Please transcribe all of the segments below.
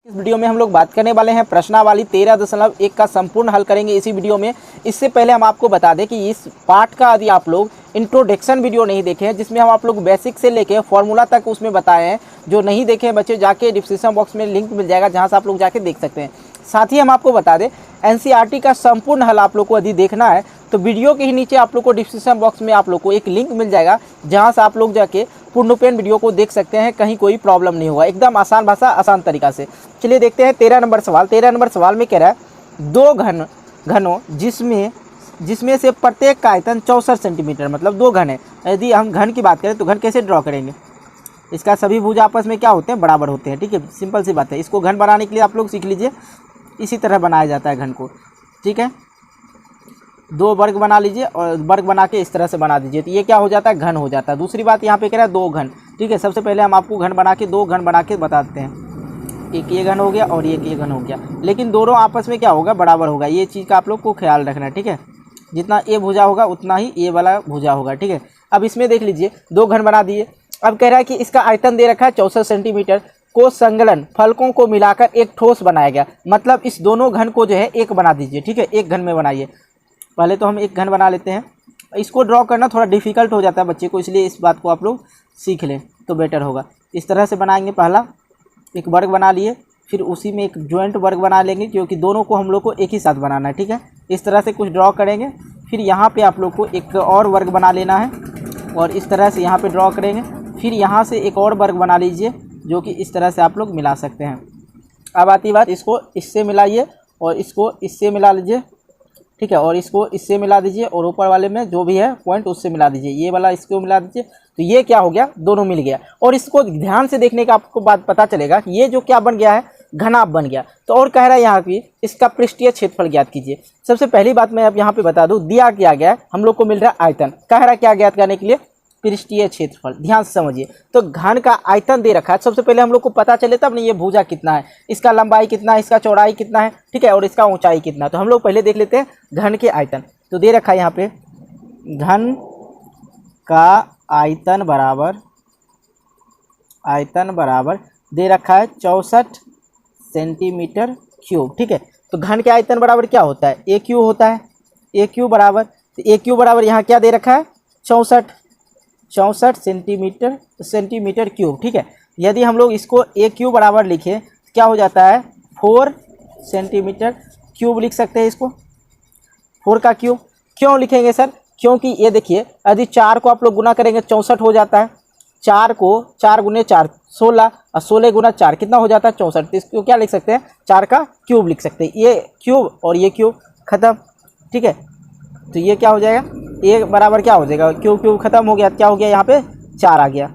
इस वीडियो में हम लोग बात करने वाले हैं प्रश्नावली 13.1 का संपूर्ण हल करेंगे इसी वीडियो में। इससे पहले हम आपको बता दें कि इस पार्ट का यदि आप लोग इंट्रोडक्शन वीडियो नहीं देखे हैं, जिसमें हम आप लोग बेसिक से लेके फॉर्मूला तक उसमें बताए हैं, जो नहीं देखे हैं बच्चे जाके डिस्क्रिप्शन बॉक्स में लिंक मिल जाएगा, जहाँ से आप लोग जाके देख सकते हैं। साथ ही हम आपको बता दें एनसीईआरटी का संपूर्ण हल आप लोग को यदि देखना है तो वीडियो के ही नीचे आप लोग को डिस्क्रिप्शन बॉक्स में आप लोग को एक लिंक मिल जाएगा, जहाँ से आप लोग जाके पूर्णपेन वीडियो को देख सकते हैं। कहीं कोई प्रॉब्लम नहीं होगा, एकदम आसान भाषा आसान तरीका से। चलिए देखते हैं 13 नंबर सवाल। 13 नंबर सवाल में कह रहा है दो घनों जिसमें से प्रत्येक का आयतन 64 सेंटीमीटर, मतलब दो घन है। यदि हम घन की बात करें तो घन कैसे ड्रॉ करेंगे? इसका सभी भुजा आपस में क्या होते हैं? बराबर होते हैं। ठीक है, सिंपल सी बात है। इसको घन बनाने के लिए आप लोग सीख लीजिए, इसी तरह बनाया जाता है घन को। ठीक है, दो वर्ग बना लीजिए और वर्ग बना के इस तरह से बना दीजिए, तो ये क्या हो जाता है? घन हो जाता है। दूसरी बात यहाँ पे कह रहा है दो घन। ठीक है, सबसे पहले हम आपको घन बना के दो घन बना के बताते हैं। एक ये घन हो गया और एक ये घन हो गया, लेकिन दोनों आपस में क्या होगा? बराबर होगा। ये चीज़ का आप लोग को ख्याल रखना है। ठीक है, जितना ए भुजा होगा उतना ही ए वाला भुजा होगा। ठीक है, अब इसमें देख लीजिए दो घन बना दिए। अब कह रहा है कि इसका आयतन दे रखा है 64 सेंटीमीटर को संलग्न फलकों को मिलाकर एक ठोस बनाया गया। मतलब इस दोनों घन को जो है एक बना दीजिए। ठीक है, एक घन में बनाइए। पहले तो हम एक घन बना लेते हैं। इसको ड्रॉ करना थोड़ा डिफिकल्ट हो जाता है बच्चे को, इसलिए इस बात को आप लोग सीख लें तो बेटर होगा। इस तरह से बनाएंगे। पहला एक वर्ग बना लिए, फिर उसी में एक जॉइंट वर्ग बना लेंगे, क्योंकि दोनों को हम लोग को एक ही साथ बनाना है। ठीक है, इस तरह से कुछ ड्रॉ करेंगे। फिर यहाँ पे आप लोग को एक और वर्ग बना लेना है और इस तरह से यहाँ पे ड्रॉ करेंगे। फिर यहाँ से एक और वर्ग बना लीजिए, जो कि इस तरह से आप लोग मिला सकते हैं। अब आती बात, इसको इससे मिलाइए और इसको इससे मिला लीजिए। ठीक है, और इसको इससे मिला दीजिए और ऊपर वाले में जो भी है पॉइंट उससे मिला दीजिए। ये वाला इसको मिला दीजिए, तो ये क्या हो गया? दोनों मिल गया। और इसको ध्यान से देखने का आपको बात पता चलेगा कि ये जो क्या बन गया है? घनाभ बन गया। तो और कह रहा है यहाँ पे इसका पृष्ठीय क्षेत्रफल ज्ञात कीजिए। सबसे पहली बात मैं अब यहाँ पे बता दूँ, दिया क्या गया है? हम लोग को मिल रहा है आयतन। कह रहा है क्या ज्ञात करने के लिए? पृष्ठीय क्षेत्रफल। ध्यान से समझिए, तो घन का आयतन दे रखा है। सबसे पहले हम लोग को पता चले तब नहीं ये भुजा कितना है, इसका लंबाई कितना है, इसका चौड़ाई कितना है। ठीक है, और इसका ऊंचाई कितना है। तो हम लोग पहले देख लेते हैं घन के आयतन। तो दे रखा है यहाँ पे घन का आयतन बराबर दे रखा है 64 सेंटीमीटर क्यूब। ठीक है, तो घन के आयतन बराबर क्या होता है? ए क्यू होता है। ए क्यू बराबर, तो ए क्यू बराबर यहाँ क्या दे रखा है? 64 सेंटीमीटर क्यूब। ठीक है, यदि हम लोग इसको ए क्यू बराबर लिखें तो क्या हो जाता है? 4 सेंटीमीटर क्यूब लिख सकते हैं इसको। 4 का क्यूब क्यों लिखेंगे सर? क्योंकि ये देखिए, यदि 4 को आप लोग गुना करेंगे 64 हो जाता है। 4 को 4 गुने 4 16 और 16 गुना 4 कितना हो जाता है? 64। तो इसको क्या लिख सकते हैं? 4 का क्यूब लिख सकते हैं। ये क्यूब और ये क्यूब खत्म। ठीक है, तो ये क्या हो जाएगा? ए बराबर क्या हो जाएगा? क्यूब खत्म हो गया, क्या हो गया? यहाँ पे 4 आ गया।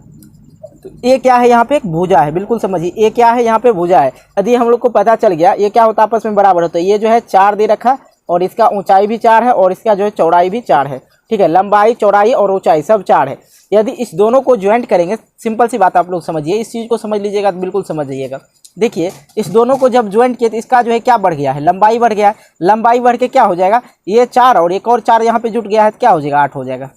तो ए क्या है? यहाँ पे एक भुजा है। बिल्कुल समझिए, ए क्या है? यहाँ पे भुजा है। यदि हम लोग को पता चल गया ये क्या होता है? आपस में बराबर होता है। ये जो है 4 दे रखा और इसका ऊंचाई भी 4 है और इसका जो है चौड़ाई भी 4 है। ठीक है, लंबाई चौड़ाई और ऊंचाई सब 4 है। यदि इस दोनों को ज्वाइंट करेंगे, सिंपल सी बात आप लोग समझिए, इस चीज़ को समझ लीजिएगा तो बिल्कुल समझ जाइएगा। देखिए, इस दोनों को जब ज्वाइंट किए तो इसका जो है क्या बढ़ गया है? लंबाई बढ़ गया है। लंबाई बढ़ के क्या हो जाएगा? ये 4 और एक और 4 यहाँ पे जुट गया है तो क्या हो जाएगा? 8 हो जाएगा।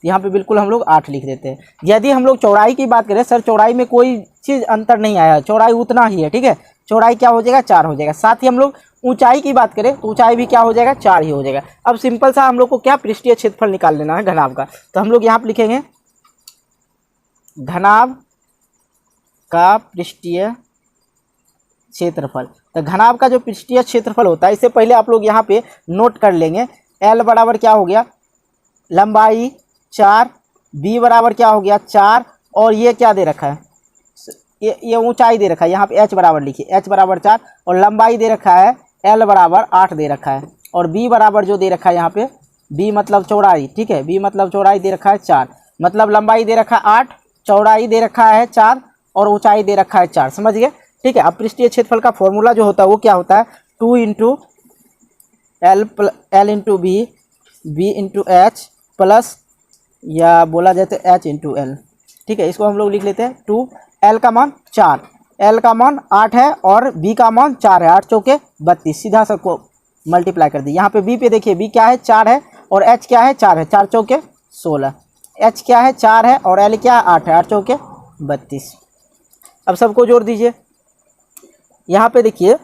यहाँ पे बिल्कुल हम लोग 8 लिख देते हैं। यदि हम लोग चौड़ाई की बात करें, सर चौड़ाई में कोई चीज़ अंतर नहीं आया, चौड़ाई उतना ही है। ठीक है, चौड़ाई क्या हो जाएगा? 4 हो जाएगा। साथ ही हम लोग ऊंचाई की बात करें तो ऊंचाई भी क्या हो जाएगा? 4 ही हो जाएगा। अब सिंपल सा हम लोग को क्या? पृष्ठीय क्षेत्रफल निकाल लेना है घनाभ का। तो हम लोग यहाँ पे लिखेंगे घनाभ का पृष्ठीय क्षेत्रफल। तो घनाभ का जो पृष्ठीय क्षेत्रफल होता है, इससे पहले आप लोग यहाँ पे नोट कर लेंगे। एल बराबर क्या हो गया? लंबाई 4, बी बराबर क्या हो गया? 4, और ये क्या दे रखा है? ये ऊंचाई दे रखा है। यहाँ पे एच बराबर लिखिए, एच बराबर 4, और लंबाई दे रखा है एल बराबर 8 दे रखा है। और बी बराबर जो दे रखा है यहाँ पे, बी मतलब चौड़ाई। ठीक है, बी मतलब चौड़ाई दे रखा है 4, मतलब लंबाई दे रखा है 8, चौड़ाई दे रखा है 4 और ऊंचाई दे रखा है 4। समझ गए? ठीक है, अब पृष्ठीय क्षेत्रफल का फॉर्मूला जो होता है वो क्या होता है? 2 into l into b into h plus, या बोला जाए तो एच इंटू एल। ठीक है, इसको हम लोग लिख लेते हैं 2। एल का मान 4, एल का मान 8 है और बी का मान 4 है। 8 चौके 32, सीधा सबको मल्टीप्लाई कर दी। यहाँ पे बी पे देखिए, बी क्या है? 4 है और एच क्या है? 4 है। 4 चौके 16। एच क्या है? 4 है और एल क्या है? 8 है। 8 चौके 32। अब सबको जोड़ दीजिए। यहाँ पे देखिए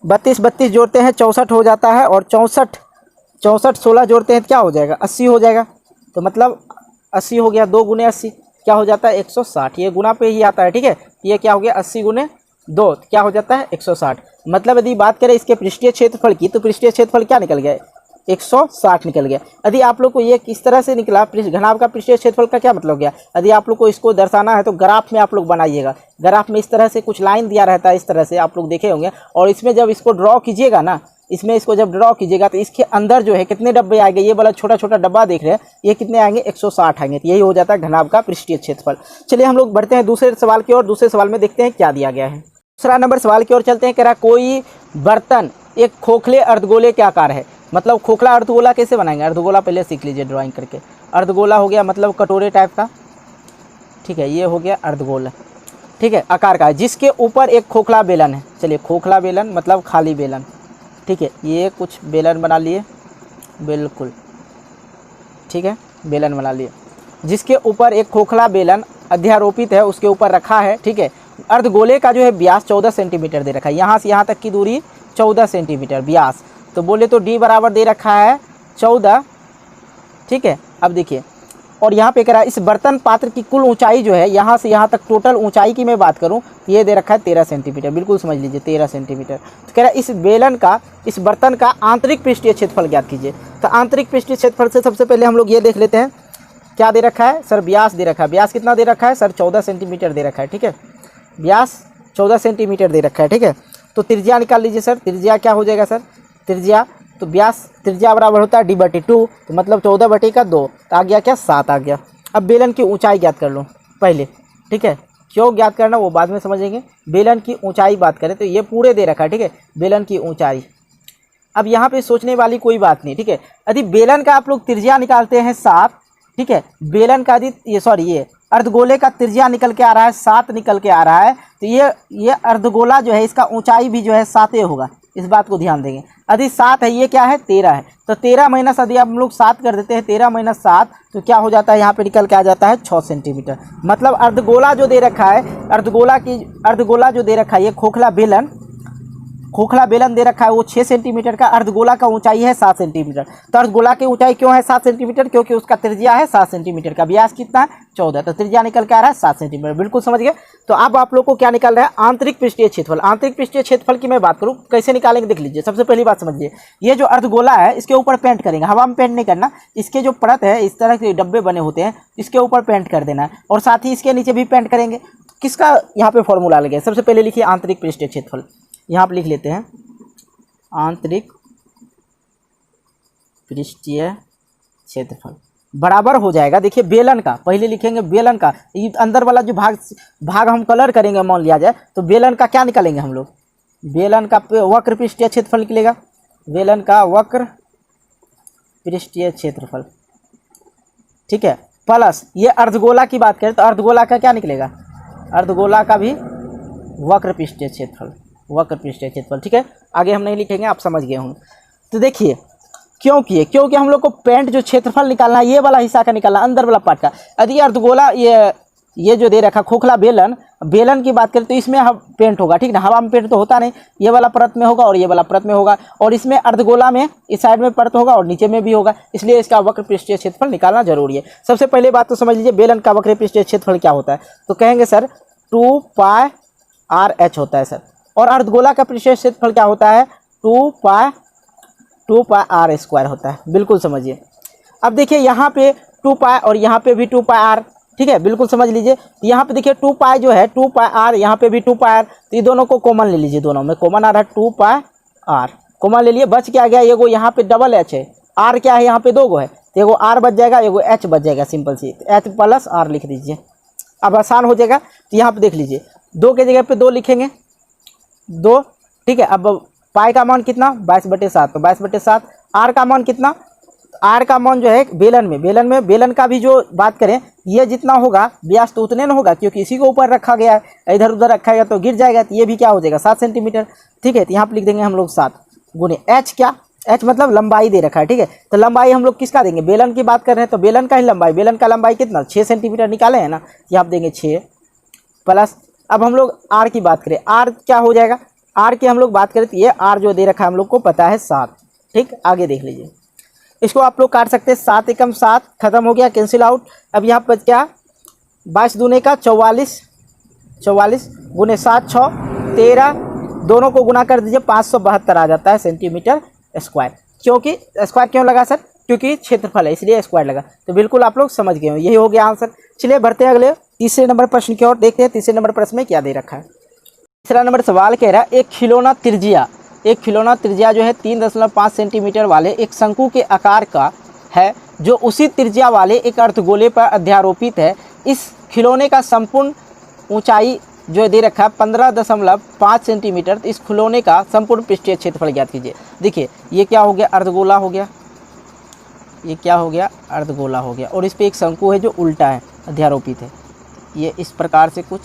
32 32 जोड़ते हैं 64 हो जाता है, और 64 64 16 जोड़ते हैं तो क्या हो जाएगा 80 हो जाएगा। तो मतलब 80 हो गया, 2 गुने 80 क्या हो जाता है 160। ये गुना पे ही आता है, ठीक है। ये क्या हो गया 80 गुने 2 क्या हो जाता है 160। मतलब यदि बात करें इसके पृष्ठीय क्षेत्रफल की, तो पृष्ठीय क्षेत्रफल क्या निकल गया 160 निकल गया। यदि आप लोग को ये किस तरह से निकला घनाभ का पृष्ठीय क्षेत्रफल का क्या मतलब गया, यदि आप लोग को इसको दर्शाना है तो ग्राफ में आप लोग बनाइएगा। ग्राफ में इस तरह से कुछ लाइन दिया रहता है, इस तरह से आप लोग देखे होंगे, और इसमें जब इसको ड्रॉ कीजिएगा ना, इसमें इसको जब ड्रॉ कीजिएगा तो इसके अंदर जो है कितने डब्बे आएंगे, ये वाला छोटा छोटा डब्बा देख रहे हैं, ये कितने आएंगे 160 आएंगे। तो यही हो जाता है घनाभ का पृष्ठीय क्षेत्रफल। चलिए हम लोग बढ़ते हैं दूसरे सवाल की ओर। दूसरे सवाल में देखते हैं क्या दिया गया है। दूसरा नंबर सवाल की ओर चलते हैं। कह रहा कोई बर्तन एक खोखले अर्धगोले के आकार है। मतलब खोखला अर्धगोला कैसे बनाएंगे, अर्धगोला पहले सीख लीजिए ड्राइंग करके। अर्धगोला हो गया मतलब कटोरे टाइप का, ठीक है, ये हो गया अर्धगोला, ठीक है, आकार का है, जिसके ऊपर एक खोखला बेलन है। चलिए खोखला बेलन मतलब खाली बेलन, ठीक है, ये कुछ बेलन बना लिए, बिल्कुल ठीक है, बेलन बना लिए, जिसके ऊपर एक खोखला बेलन अध्यारोपित है, उसके ऊपर रखा है, ठीक है। अर्धगोले का जो है व्यास 14 सेंटीमीटर दे रखा है, यहाँ से यहाँ तक की दूरी 14 सेंटीमीटर व्यास। तो बोले तो डी बराबर दे रखा है 14, ठीक है। अब देखिए, और यहाँ पे कह रहा है इस बर्तन पात्र की कुल ऊंचाई जो है यहाँ से यहाँ तक टोटल ऊंचाई की मैं बात करूँ, ये दे रखा है 13 सेंटीमीटर, बिल्कुल समझ लीजिए 13 सेंटीमीटर। तो कह रहा है इस बेलन का, इस बर्तन का आंतरिक पृष्ठीय क्षेत्रफल ज्ञात कीजिए। तो आंतरिक पृष्ठीय क्षेत्रफल से सबसे पहले हम लोग ये देख लेते हैं क्या दे रखा है सर, व्यास दे रखा है। व्यास कितना दे रखा है सर 14 सेंटीमीटर दे रखा है, ठीक है, व्यास 14 सेंटीमीटर दे रखा है, ठीक है। तो त्रिज्या निकाल लीजिए सर, त्रिज्या क्या हो जाएगा सर, त्रिज्या तो व्यास त्रिज्या बराबर होता है d/2, तो मतलब 14/2 तो आ गया क्या 7 आ गया। अब बेलन की ऊंचाई ज्ञात कर लो पहले, ठीक है, क्यों ज्ञात करना वो बाद में समझेंगे। बेलन की ऊंचाई बात करें तो ये पूरे दे रखा है, ठीक है, बेलन की ऊंचाई। अब यहाँ पे सोचने वाली कोई बात नहीं, ठीक है। यदि बेलन का आप लोग त्रिज्या निकालते हैं 7, ठीक है, बेलन का ये अर्धगोले का त्रिज्या निकल के आ रहा है 7 निकल के आ रहा है, तो ये अर्धगोला जो है इसका ऊंचाई भी जो है 7 होगा, इस बात को ध्यान देंगे। यदि 7 है, ये क्या है 13 है, तो 13 माइनस यदि हम लोग 7 कर देते हैं, 13 माइनस 7 तो क्या हो जाता है, यहाँ पे निकल के आ जाता है 6 सेंटीमीटर। मतलब अर्धगोला जो दे रखा है, अर्धगोला जो दे रखा है, ये खोखला बेलन दे रखा है वो 6 सेंटीमीटर का, अर्धगोला का ऊंचाई है 7 सेंटीमीटर। तो अर्धगोला की ऊंचाई क्यों है 7 सेंटीमीटर, क्योंकि उसका त्रिज्या है 7 सेंटीमीटर का, व्यास कितना है 14, तो त्रिज्या निकल के आ रहा है 7 सेंटीमीटर, बिल्कुल समझ गए। तो अब आप लोग को क्या निकल रहा है आंतरिक पृष्ठीय क्षेत्रफल। आंतरिक पृष्ठीय क्षेत्रफल की मैं बात करूँ कैसे निकालेंगे देख लीजिए। सबसे पहली बात समझिए, ये जो अर्धगोला है इसके ऊपर पेंट करेंगे, हवा में पेंट नहीं करना, इसके जो परत है इस तरह के डब्बे बने होते हैं इसके ऊपर पेंट कर देना है, और साथ ही इसके नीचे भी पेंट करेंगे। किसका यहाँ पे फॉर्मूला लगे, सबसे पहले लिखिए आंतरिक पृष्ठीय क्षेत्रफल, यहाँ पर लिख लेते हैं आंतरिक पृष्ठीय क्षेत्रफल बराबर हो जाएगा, देखिए बेलन का, पहले लिखेंगे बेलन का, ये अंदर वाला जो भाग हम कलर करेंगे मान लिया जाए, तो बेलन का क्या निकालेंगे हम लोग, बेलन का वक्र पृष्ठीय क्षेत्रफल निकलेगा, बेलन का वक्र पृष्ठीय क्षेत्रफल, ठीक है, प्लस ये अर्धगोला की बात करें तो अर्धगोला का क्या निकलेगा, अर्धगोला का भी वक्र पृष्ठीय क्षेत्रफल, वक्र पृष्ठीय क्षेत्रफल, ठीक है। आगे हम नहीं लिखेंगे, आप समझ गए होंगे। तो देखिए क्यों किए, क्योंकि हम लोग को पेंट जो क्षेत्रफल निकालना है ये वाला हिस्सा का निकालना, अंदर वाला पार्ट का। यदि अर्धगोला ये जो दे रखा खोखला बेलन की बात करें तो इसमें हम पेंट होगा, ठीक ना, हवा में पेंट तो होता नहीं, ये वाला परत में होगा और ये वाला परत में होगा, और इसमें अर्धगोला में इस साइड में परत होगा और नीचे में भी होगा, इसलिए इसका वक्र पृष्ठीय क्षेत्रफल निकालना जरूरी है। सबसे पहले बात तो समझ लीजिए बेलन का वक्र पृष्ठीय क्षेत्रफल क्या होता है, तो कहेंगे सर 2πr/h होता है सर, और अर्धगोला का पृष्ठीय क्षेत्रफल क्या होता है 2πr² होता है, बिल्कुल समझिए। अब देखिए यहाँ पे 2π और यहाँ पे भी 2πr, ठीक है, बिल्कुल समझ लीजिए। यहाँ पे देखिए 2π जो है 2πr, यहाँ पे भी 2πr, तो ये दोनों को कॉमन ले लीजिए, दोनों में कॉमन आ रहा है 2πr, कॉमन ले लिए, बच क्या गया, एगो यहाँ पे डबल एच है, r क्या है यहाँ पे 2 गो है, तो एगो r बच जाएगा, एगो h बच जाएगा, सिंपल सी h + r लिख दीजिए, अब आसान हो जाएगा। तो यहाँ पे देख लीजिए 2 के जगह पे 2 लिखेंगे, 2, ठीक है। अब पाई का मान कितना 22/7, तो 22/7, आर का मान कितना, आर का मान जो है बेलन का भी जो बात करें ये जितना होगा व्यास तो उतने ना होगा, क्योंकि इसी को ऊपर रखा गया है, इधर उधर रखा गया तो गिर जाएगा, तो ये भी क्या हो जाएगा 7 सेंटीमीटर, ठीक है। तो यहाँ पर लिख देंगे हम लोग 7 गुने h, क्या h मतलब लंबाई दे रखा है, ठीक है। तो लंबाई हम लोग किसका देंगे, बेलन की बात कर रहे हैं तो बेलन का ही लंबाई, बेलन का लंबाई कितना 6 सेंटीमीटर निकाले हैं ना, यहाँ आप देंगे 6 प्लस, अब हम लोग r की बात करें, r क्या हो जाएगा, आर की हम लोग बात करें तो ये आर जो दे रखा है हम लोग को पता है 7। ठीक, आगे देख लीजिए, इसको आप लोग काट सकते हैं। 7 एकम 7 खत्म हो गया, कैंसिल आउट। अब यहाँ पर क्या 22 दूने का 44, 44 गुने 7 6 13, दोनों को गुना कर दीजिए 572 आ जाता है सेंटीमीटर स्क्वायर। क्योंकि स्क्वायर क्यों लगा सर? क्योंकि क्षेत्रफल है इसलिए स्क्वायर लगा। तो बिल्कुल आप लोग समझ गए हो, यही हो गया आंसर। चलिए बढ़ते हैं अगले तीसरे नंबर प्रश्न की ओर, देखते हैं तीसरे नंबर प्रश्न में क्या दे रखा है। तीसरा नंबर सवाल कह रहा है एक खिलौना त्रिज्या जो है 3.5 सेंटीमीटर वाले एक शंकु के आकार का है जो उसी त्रिज्या वाले एक अर्धगोले पर अध्यारोपित है। इस खिलौने का संपूर्ण ऊंचाई जो दे रखा है 15.5 सेंटीमीटर। तो इस खिलौने का संपूर्ण पृष्ठीय क्षेत्रफल ज्ञात कीजिए। देखिए ये क्या हो गया, अर्धगोला हो गया, ये क्या हो गया, अर्धगोला हो गया, और इस पर एक शंकु है जो उल्टा है, अध्यारोपित है। ये इस प्रकार से, कुछ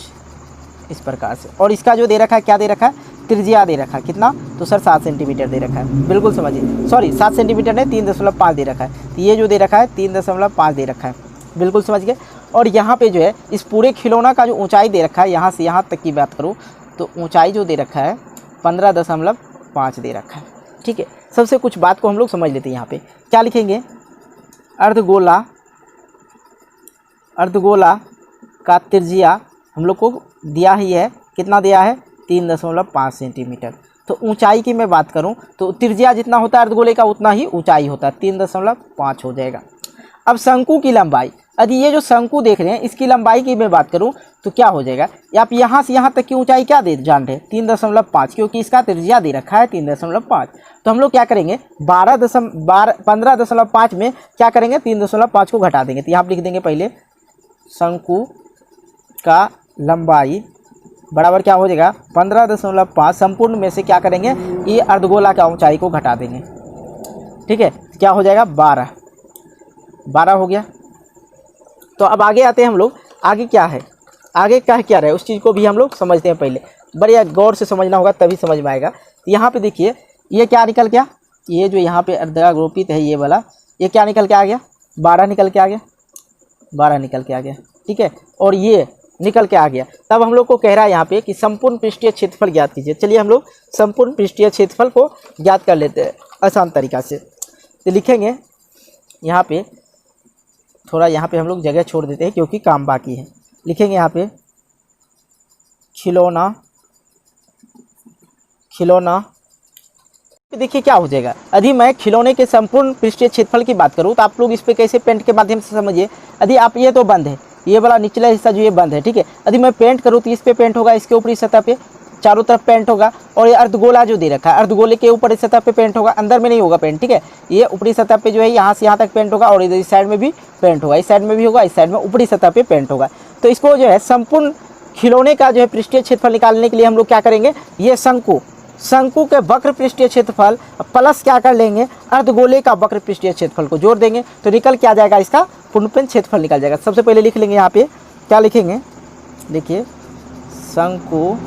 इस प्रकार से, और इसका जो दे रखा है क्या दे रखा है, त्रिज्या दे रखा है कितना, तो सर 7 सेंटीमीटर दे रखा है। बिल्कुल समझिए, सॉरी 7 सेंटीमीटर नहीं 3.5 दे रखा है। तो ये जो दे रखा है 3.5 दे रखा है, बिल्कुल समझ गए। और यहाँ पे जो है इस पूरे खिलौना का जो ऊंचाई दे रखा है, यहाँ से यहाँ तक की बात करूँ तो ऊंचाई जो दे रखा है 15.5 दे रखा है। ठीक है, सबसे कुछ बात को हम लोग समझ लेते हैं। यहाँ पे क्या लिखेंगे, अर्धगोला का त्रिज्या हम लोग को दिया ही है, कितना दिया है 3.5 सेंटीमीटर। तो ऊंचाई की मैं बात करूं तो त्रिज्या जितना होता है अर्धगोले का उतना ही ऊंचाई होता है, 3.5 हो जाएगा। अब शंकु की लंबाई, यदि ये जो शंकु देख रहे हैं इसकी लंबाई की मैं बात करूं तो क्या हो जाएगा, आप यहाँ से यहाँ तक की ऊंचाई क्या दे जान रहे हैं 3.5, क्योंकि इसका त्रिज्या दे रखा है 3.5। तो हम लोग क्या करेंगे 15.5 में क्या करेंगे 3.5 को घटा देंगे। तो यहाँ लिख देंगे पहले शंकु का लंबाई बराबर क्या हो जाएगा 15.5, संपूर्ण में से क्या करेंगे ये अर्धगोला का ऊंचाई को घटा देंगे। ठीक है, क्या हो जाएगा 12 हो गया। तो अब आगे आते हैं हम लोग, आगे क्या है, आगे क्या रहे उस चीज़ को भी हम लोग समझते हैं। पहले बढ़िया गौर से समझना होगा तभी समझ में आएगा। तो यहाँ पे देखिए ये क्या निकल गया, ये जो यहाँ पे अर्धारोपित है ये वाला, ये क्या निकल के आ गया 12 निकल के आ गया, 12 निकल के आ गया। ठीक है, और ये निकल के आ गया। तब हम लोग को कह रहा है यहाँ पे कि संपूर्ण पृष्ठीय क्षेत्रफल ज्ञात कीजिए। चलिए हम लोग संपूर्ण पृष्ठीय क्षेत्रफल को ज्ञात कर लेते हैं आसान तरीका से। तो लिखेंगे यहाँ पे, थोड़ा यहाँ पे हम लोग जगह छोड़ देते हैं क्योंकि काम बाकी है। लिखेंगे यहाँ पे खिलौना देखिए क्या हो जाएगा। यदि मैं खिलौने के संपूर्ण पृष्ठीय क्षेत्रफल की बात करूँ तो आप लोग इस पे कैसे पेंट के माध्यम से समझिए। यदि आप ये तो बंद है, ये वाला निचला हिस्सा जो ये बंद है, ठीक है। यदि मैं पेंट करूँ तो इस पे पेंट होगा, इसके ऊपरी सतह पे चारों तरफ पेंट होगा, और ये अर्धगोला जो दे रखा है अर्धगोले के ऊपर सतह पे पेंट होगा, अंदर में नहीं होगा पेंट। ठीक है, ये ऊपरी सतह पे जो है यहाँ से यहाँ तक पेंट होगा, और इधर इस साइड में भी पेंट होगा, इस साइड में भी होगा, इस साइड में ऊपरी सतह पे पेंट होगा। तो इसको जो है संपूर्ण खिलौने का जो है पृष्ठीय क्षेत्रफल निकालने के लिए हम लोग क्या करेंगे, ये शंकु के वक्र पृष्ठीय क्षेत्रफल प्लस क्या कर लेंगे अर्धगोले का वक्र पृष्ठीय क्षेत्रफल को जोड़ देंगे, तो निकल क्या जाएगा इसका पूर्णपृष्ठ क्षेत्रफल निकल जाएगा। सबसे पहले लिख लेंगे यहाँ पे क्या लिखेंगे, देखिए शंकु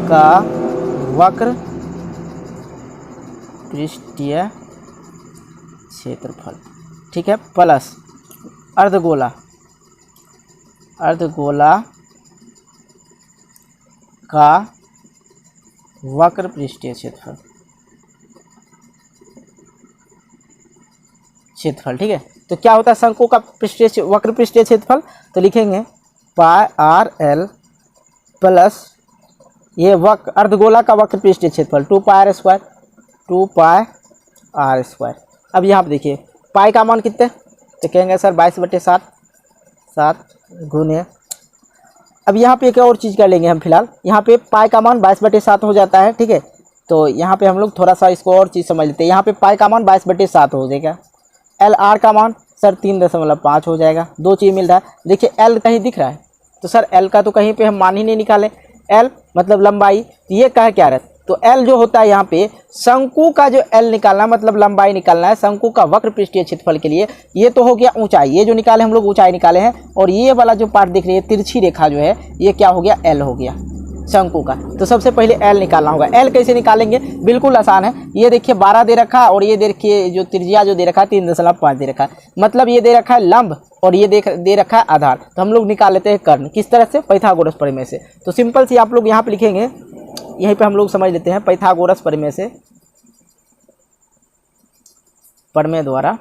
का वक्र पृष्ठीय क्षेत्रफल, ठीक है, प्लस अर्धगोला का वक्र पृष्ठीय क्षेत्रफल, ठीक है। तो क्या होता है शंकु का वक्र पृष्ठीय क्षेत्रफल, तो लिखेंगे पाई आर एल प्लस ये अर्धगोला का वक्र पृष्ठीय क्षेत्रफल 2 पाई आर स्क्वायर। अब यहाँ पे देखिए पाई का मान कितने, तो कहेंगे सर 22/7 गुने, अब यहाँ पे एक और चीज़ कर लेंगे हम फिलहाल, यहाँ पे पाई का मान 22/7 हो जाता है। ठीक है, तो यहाँ पे हम लोग थोड़ा सा इसको और चीज़ समझ लेते हैं। यहाँ पे पाई का मान 22/7 हो जाएगा, एल आर का मान सर 3.5 हो जाएगा। दो चीज़ मिल रहा है, देखिए एल कहीं दिख रहा है, तो सर एल का तो कहीं पे हम मान ही नहीं निकाले, एल मतलब लंबाई, तो ये कह क्या रहा है, तो एल जो होता है यहाँ पे शंकु का जो एल निकालना मतलब लंबाई निकालना है शंकु का वक्र पृष्ठीय क्षेत्रफल के लिए। ये तो हो गया ऊंचाई, ये जो निकाले हम लोग ऊंचाई निकाले हैं, और ये वाला जो पार्ट दिख रही है तिरछी रेखा जो है ये क्या हो गया एल हो गया शंकु का। तो सबसे पहले एल निकालना होगा। एल कैसे निकालेंगे, बिल्कुल आसान है। ये देखिए 12 दे रखा है, और ये देखिए जो त्रिज्या जो दे रखा है 3.5 दे रखा है, मतलब ये दे रखा है लंब और ये दे रखा है आधार। तो हम लोग निकाल लेते हैं कर्ण, किस तरह से, पाइथागोरस प्रमेय से। तो सिंपल सी आप लोग यहाँ पे लिखेंगे यहीं पे हम लोग समझ लेते हैं पाइथागोरस प्रमेय से, प्रमेय द्वारा।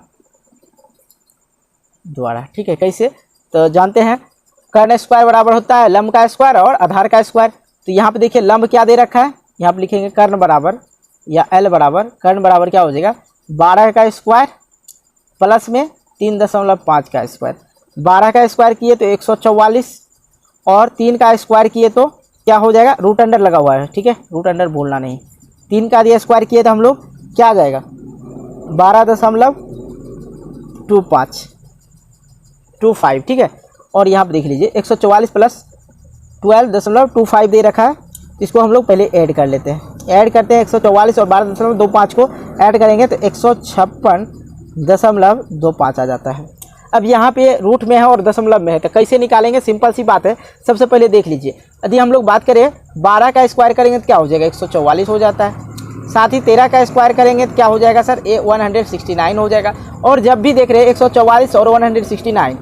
ठीक है, कैसे तो जानते हैं, कर्ण स्क्वायर बराबर होता है लंब का स्क्वायर और आधार का स्क्वायर। तो यहाँ पे देखिए लंब क्या दे रखा है, यहाँ पे लिखेंगे कर्ण बराबर या एल बराबर, कर्ण बराबर क्या हो जाएगा 12 का स्क्वायर प्लस में 3.5 का स्क्वायर। 12 का स्क्वायर किए तो 144 और 3 का स्क्वायर किए तो क्या हो जाएगा, रूट अंडर लगा हुआ है, ठीक है, रूट अंडर भूलना नहीं। 3 का दिया स्क्वायर किए तो हम लोग क्या आ जाएगा 12.25, ठीक है। और यहाँ पे देख लीजिए 144 प्लस 12.25 दे रखा है, इसको हम लोग पहले ऐड कर लेते हैं। ऐड करते हैं 144 और 12.25 को ऐड करेंगे तो 156.25 आ जाता है। अब यहाँ पे रूट में है और दशमलव में है, तो कैसे निकालेंगे, सिंपल सी बात है। सबसे पहले देख लीजिए, यदि हम लोग बात करें 12 का स्क्वायर करेंगे तो क्या हो जाएगा 144 हो जाता है। साथ ही 13 का स्क्वायर करेंगे तो क्या हो जाएगा सर 169 हो जाएगा। और जब भी देख रहे हैं 144 और 169,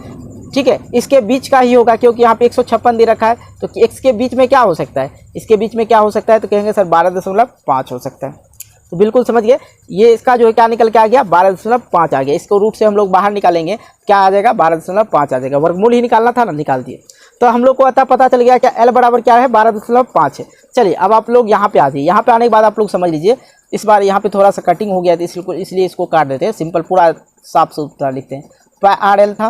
ठीक है, इसके बीच का ही होगा, क्योंकि यहाँ पे 156 दे रखा है, तो इसके बीच में क्या हो सकता है, इसके बीच में क्या हो सकता है, तो कहेंगे सर 12.5 हो सकता है। तो बिल्कुल समझ गए, ये इसका जो है क्या निकल के आ गया 12.5 आ गया। इसको रूट से हम लोग बाहर निकालेंगे, क्या आ जाएगा 12.5 आ जाएगा, वर्गमूल ही निकालना था ना, निकाल दिए। तो हम लोग को पता चल गया क्या एल बराबर क्या है 12.5 है। चलिए अब आप लोग यहाँ पे आ जाइए। यहाँ पे आने के बाद आप लोग समझ लीजिए, इस बार यहाँ पे थोड़ा सा कटिंग हो गया था, इसलिए इसको काट देते हैं, सिंपल पूरा साफ सुथरा लिखते हैं। पाई आर एल था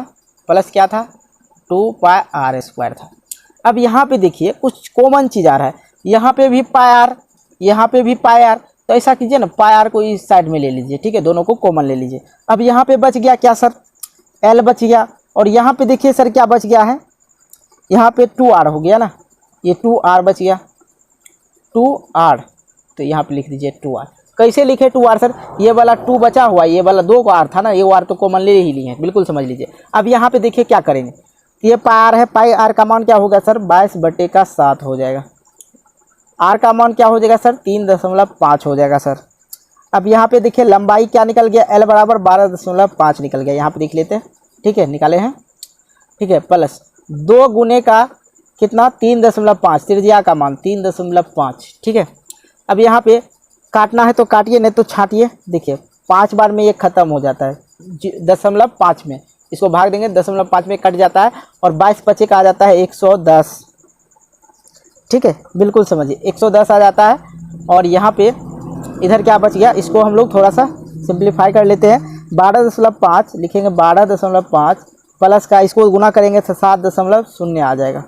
प्लस क्या था 2 पाई आर स्क्वायर था। अब यहाँ पे देखिए कुछ कॉमन चीज़ आ रहा है, यहाँ पे भी पाई आर, यहाँ पे भी पाई आर, तो ऐसा कीजिए ना पाई आर को इस साइड में ले लीजिए, ठीक है, दोनों को कॉमन ले लीजिए। अब यहाँ पे बच गया क्या सर एल बच गया, और यहाँ पे देखिए सर क्या बच गया है, यहाँ पे 2r हो गया ना, ये 2r बच गया 2r, तो यहाँ पे लिख दीजिए 2r। कैसे लिखे 2r सर, ये वाला 2 बचा हुआ, ये वाला 2 का r था ना, ये r तो कॉमन ले ही लिए हैं, बिल्कुल समझ लीजिए। अब यहाँ पे देखिए क्या करेंगे, ये पाई आर है, पाई आर का मान क्या होगा सर 22/7 हो जाएगा। आर का मान क्या हो जाएगा सर 3.5 हो जाएगा सर। अब यहाँ पे देखिए लंबाई क्या निकल गया एल बराबर 12.5 निकल गया, यहाँ पे देख लेते हैं, ठीक है, निकाले हैं, ठीक है, प्लस 2 गुने का कितना 3.5, त्रिज्या का मान 3.5, ठीक है। अब यहाँ पे काटना है तो काटिए, नहीं तो छाटिए। देखिए 5 बार में ये ख़त्म हो जाता है 0.5 में, इसको भाग देंगे 0.5 में कट जाता है, और 22 का आ जाता है 110, ठीक है, बिल्कुल समझिए 110 आ जाता है। और यहाँ पे इधर क्या बच गया, इसको हम लोग थोड़ा सा सिंप्लीफाई कर लेते हैं। 12.5 लिखेंगे, 12.5 प्लस का इसको गुना करेंगे तो 7.0 आ जाएगा,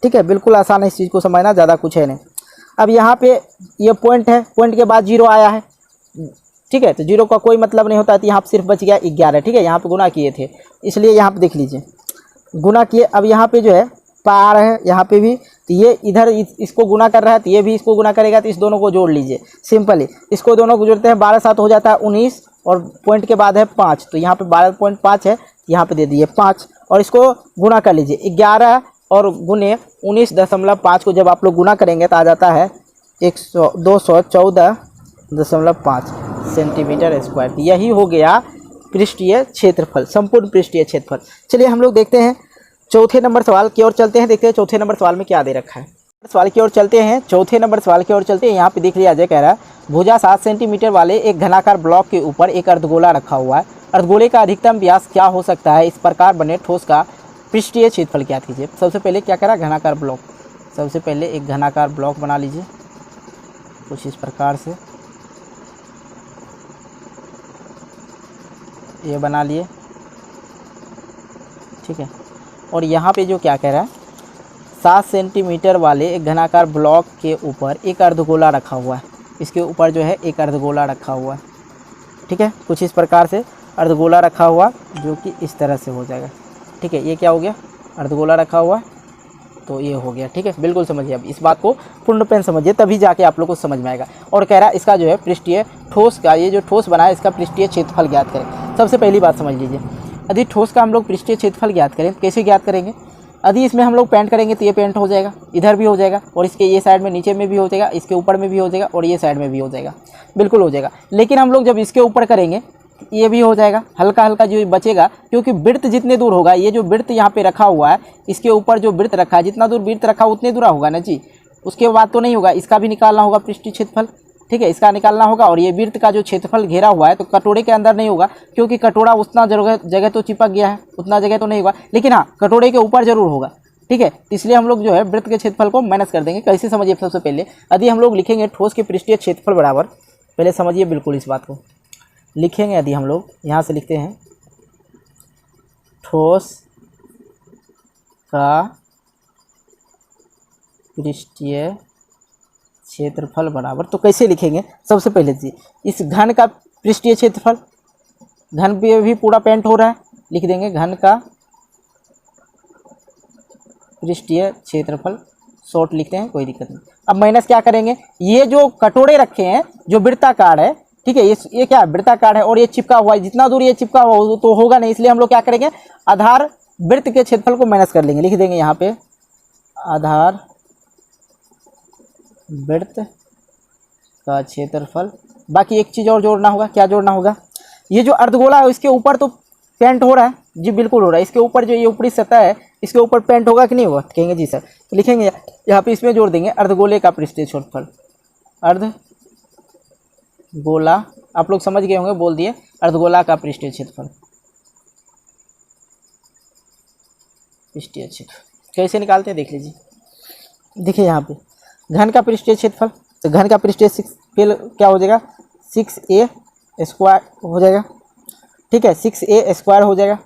ठीक है, बिल्कुल आसान है इस चीज़ को समझना, ज़्यादा कुछ है नहीं। अब यहाँ पे ये पॉइंट है, पॉइंट के बाद 0 आया है, ठीक है, तो 0 का कोई मतलब नहीं होता है, तो यहाँ पर सिर्फ बच गया 11, ठीक है, यहाँ पे गुना किए थे इसलिए यहाँ पे देख लीजिए गुना किए। अब यहाँ पे जो है पार है, यहाँ पे भी, तो ये इधर इसको गुना कर रहा है, तो ये भी इसको गुना करेगा, तो इस दोनों को जोड़ लीजिए सिंपली। इसको दोनों को जोड़ते हैं 12 हो जाता है 19, और पॉइंट के बाद है 5, तो यहाँ पे 12.5 है, यहाँ पे दे दिए 5, और इसको गुना कर लीजिए 11 और गुने 19.5 को जब आप लोग गुना करेंगे तो आ जाता है 214.5 सेंटीमीटर स्क्वायर। यही हो गया पृष्ठीय क्षेत्रफल, संपूर्ण पृष्ठीय क्षेत्रफल। चलिए हम लोग देखते हैं चौथे नंबर सवाल की ओर चलते हैं, देखते हैं चौथे नंबर सवाल में क्या दे रखा है। सवाल की ओर चलते हैं, चौथे नंबर सवाल की ओर चलते हैं। यहाँ पे देख लिया जाए, कह रहा है भुजा 7 सेंटीमीटर वाले एक घनाकार ब्लॉक के ऊपर एक अर्धगोला रखा हुआ है, अर्धगोले का अधिकतम व्यास क्या हो सकता है, इस प्रकार बने ठोस का पृष्ठीय क्षेत्रफल क्या कीजिए। सबसे पहले क्या करा, घनाकार ब्लॉक, सबसे पहले एक घनाकार ब्लॉक बना लीजिए कुछ इस प्रकार से, ये बना लिए, ठीक है। और यहाँ पे जो क्या कह रहा है 7 सेंटीमीटर वाले एक घनाकार ब्लॉक के ऊपर एक अर्धगोला रखा हुआ है, इसके ऊपर जो है एक अर्धगोला रखा हुआ है, ठीक है, कुछ इस प्रकार से अर्धगोला रखा हुआ जो कि इस तरह से हो जाएगा, ठीक है। ये क्या हो गया, अर्धगोला रखा हुआ, तो ये हो गया, ठीक है, बिल्कुल समझिए। अब इस बात को पूर्णपेन समझिए, तभी जाके आप लोग को समझ में आएगा। और कह रहा है इसका जो है पृष्ठीय ठोस का, ये जो ठोस बना है इसका पृष्ठीय क्षेत्रफल ज्ञात करें। सबसे पहली बात समझ लीजिए, यदि ठोस का हम लोग पृष्ठीय क्षेत्रफल ज्ञात करें, कैसे ज्ञात करेंगे, यदि इसमें हम लोग पेंट करेंगे तो ये पेंट हो जाएगा, इधर भी हो जाएगा, और इसके ये साइड में नीचे में भी हो जाएगा, इसके ऊपर में भी हो जाएगा, और ये साइड में भी हो जाएगा, बिल्कुल हो जाएगा। लेकिन हम लोग जब इसके ऊपर करेंगे ये भी हो जाएगा, हल्का हल्का जो बचेगा, क्योंकि वृत्त जितने दूर होगा, ये जो वृत्त यहाँ पे रखा हुआ है, इसके ऊपर जो वृत्त रखा है, जितना दूर वृत्त रखा उतने दूर होगा ना जी, उसके बाद तो नहीं होगा, इसका भी निकालना होगा पृष्ठीय क्षेत्रफल, ठीक है, इसका निकालना होगा। और ये वृत्त का जो क्षेत्रफल घेरा हुआ है तो कटोरे के अंदर नहीं होगा, क्योंकि कटोरा उतना जगह तो चिपक गया है, उतना जगह तो नहीं होगा, लेकिन हाँ कटोरे के ऊपर जरूर होगा, ठीक है। इसलिए हम लोग जो है वृत्त के क्षेत्रफल को माइनस कर देंगे। कैसे समझिए, सबसे पहले यदि हम लोग लिखेंगे ठोस के पृष्ठीय क्षेत्रफल बराबर, पहले समझिए बिल्कुल इस बात को लिखेंगे। यदि हम लोग यहाँ से लिखते हैं ठोस का पृष्ठीय क्षेत्रफल बराबर, तो कैसे लिखेंगे, सबसे पहले जी इस घन का पृष्ठीय क्षेत्रफल, घन पे भी पूरा पेंट हो रहा है, लिख देंगे घन का पृष्ठीय क्षेत्रफल, शॉर्ट लिखते हैं, कोई दिक्कत नहीं। अब माइनस क्या करेंगे, ये जो कटोरे रखे हैं जो वृत्ताकार है, ठीक है, ये क्या वृत्ताकार है और ये चिपका हुआ है, जितना दूर ये चिपका हुआ तो होगा नहीं, इसलिए हम लोग क्या करेंगे, आधार वृत्त के क्षेत्रफल को माइनस कर लेंगे। लिख देंगे यहाँ पे आधार वृत्त का क्षेत्रफल। बाकी एक चीज़ और जोड़ना होगा, क्या जोड़ना होगा, ये जो अर्धगोला है इसके ऊपर तो पेंट हो रहा है जी, बिल्कुल हो रहा है, इसके ऊपर जो ये ऊपरी सतह है इसके ऊपर पेंट होगा कि नहीं होगा, कहेंगे जी सर। तो लिखेंगे यहाँ पे, इसमें जोड़ देंगे अर्धगोले का पृष्ठीय क्षेत्रफल, अर्धगोला, आप लोग समझ गए होंगे, बोल दिए अर्धगोला का पृष्ठीय क्षेत्रफल, पृष्ठीय क्षेत्रफल कैसे निकालते हैं देख लीजिए। देखिए यहाँ पे घन का पृष्ठीय क्षेत्रफल, तो घन का पृष्ठीय क्षेत्रफल क्या हो जाएगा, 6a स्क्वायर हो जाएगा, ठीक है, 6a स्क्वायर हो जाएगा।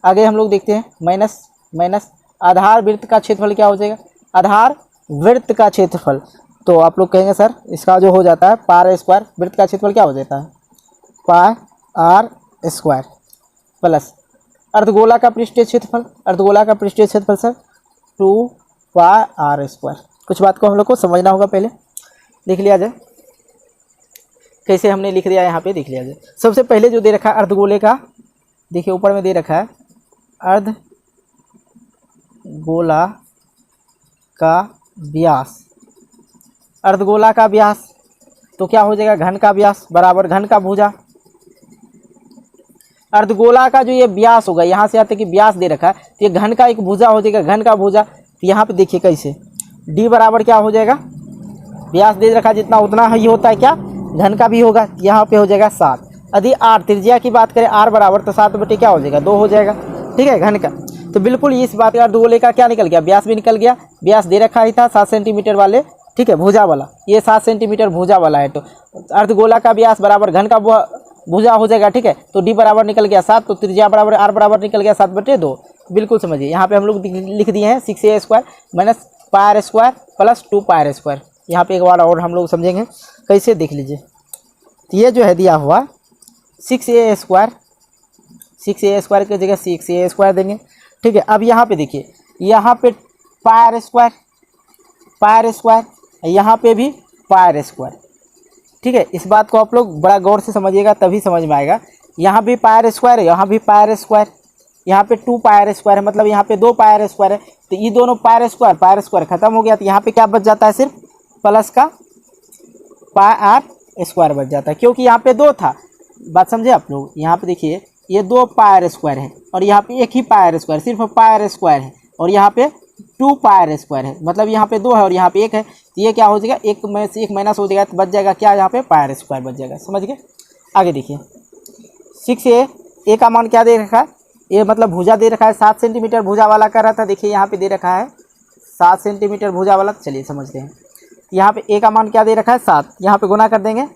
आगे हम लोग देखते हैं माइनस आधार वृत्त का क्षेत्रफल क्या हो जाएगा, आधार वृत्त का क्षेत्रफल, तो आप लोग कहेंगे सर इसका जो हो जाता है पार स्क्वायर, वृत्त का क्षेत्रफल क्या हो जाता है पार आर स्क्वायर, प्लस अर्धगोला का पृष्ठीय क्षेत्रफल, अर्धगोला का पृष्ठीय क्षेत्रफल सर 2 पाई आर स्क्वायर। कुछ बात को हम लोग को समझना होगा, पहले लिख लिया जाए, कैसे हमने लिख दिया यहाँ पे देख लिया जाए। सबसे पहले जो दे रखा है अर्धगोले का, देखिए ऊपर में दे रखा है अर्धगोला का व्यास, अर्धगोला का व्यास तो क्या हो जाएगा, घन का व्यास बराबर घन का भुजा, अर्धगोला का जो ये व्यास होगा, यहाँ से आते कि व्यास दे रखा है तो ये घन का एक भुजा हो जाएगा, घन का भुजा। तो यहाँ पे देखिए कैसे d बराबर क्या हो जाएगा, व्यास दे रखा जितना उतना ही होता है, क्या घन का भी होगा, यहाँ पे हो जाएगा 7। यदि r त्रिज्या की बात करें r बराबर तो 7 बटे क्या हो जाएगा 2 हो जाएगा, ठीक है, घन का। तो बिल्कुल इस बात का अर्धगोले का क्या निकल गया, व्यास भी निकल गया, व्यास दे रखा ही था 7 सेंटीमीटर वाले, ठीक है, भुजा वाला, ये 7 सेंटीमीटर भुजा वाला है, तो अर्धगोला का व्यास बराबर घन का भुजा हो जाएगा, ठीक है। तो d बराबर निकल गया 7, तो त्रिज्या बराबर r बराबर निकल गया 7 बटे 2। बिल्कुल समझिए, यहाँ पे हम लोग लिख दिए हैं 6a square minus pi square plus 2 pi square. यहाँ पे एक बार और हम लोग समझेंगे कैसे, देख लीजिए। तो ये जो है दिया हुआ 6a स्क्वायर, 6a स्क्वायर की जगह 6a स्क्वायर देंगे, ठीक है। अब यहाँ पे देखिए, यहाँ पे पाई स्क्वायर, यहाँ पे भी पाई स्क्वायर, ठीक है। इस बात को आप लोग बड़ा गौर से समझिएगा तभी समझ में आएगा। यहाँ भी पाई स्क्वायर है, यहाँ भी पाई स्क्वायर, यहाँ पे 2 पाई स्क्वायर है, मतलब यहाँ पे 2 पाई स्क्वायर है, तो ये दोनों पाई स्क्वायर खत्म हो गया, तो यहाँ पे क्या बच जाता है, सिर्फ प्लस का पाई आर स्क्वायर बच जाता है, क्योंकि यहाँ पे 2 था। बात समझे आप लोग, यहाँ पे देखिए ये 2 पाई स्क्वायर है और यहाँ पे एक ही पाई स्क्वायर, सिर्फ पाई स्क्वायर है, और यहाँ पे 2 पाई स्क्वायर है, मतलब यहाँ पे 2 है और यहाँ पे 1 है, तो ये क्या हो जाएगा, एक में से एक माइनस हो जाएगा, तो बच जाएगा क्या, यहाँ पे पाई स्क्वायर बच जाएगा, समझ गए। आगे देखिए 6a का मान क्या दे रखा है, ये मतलब भुजा दे रखा है 7 सेंटीमीटर भुजा वाला कर रहा था, देखिए यहाँ पे दे रखा है 7 सेंटीमीटर भुजा वाला, चलिए समझते हैं। यहाँ पे a का मान क्या दे रखा है 7, यहाँ पे गुना कर देंगे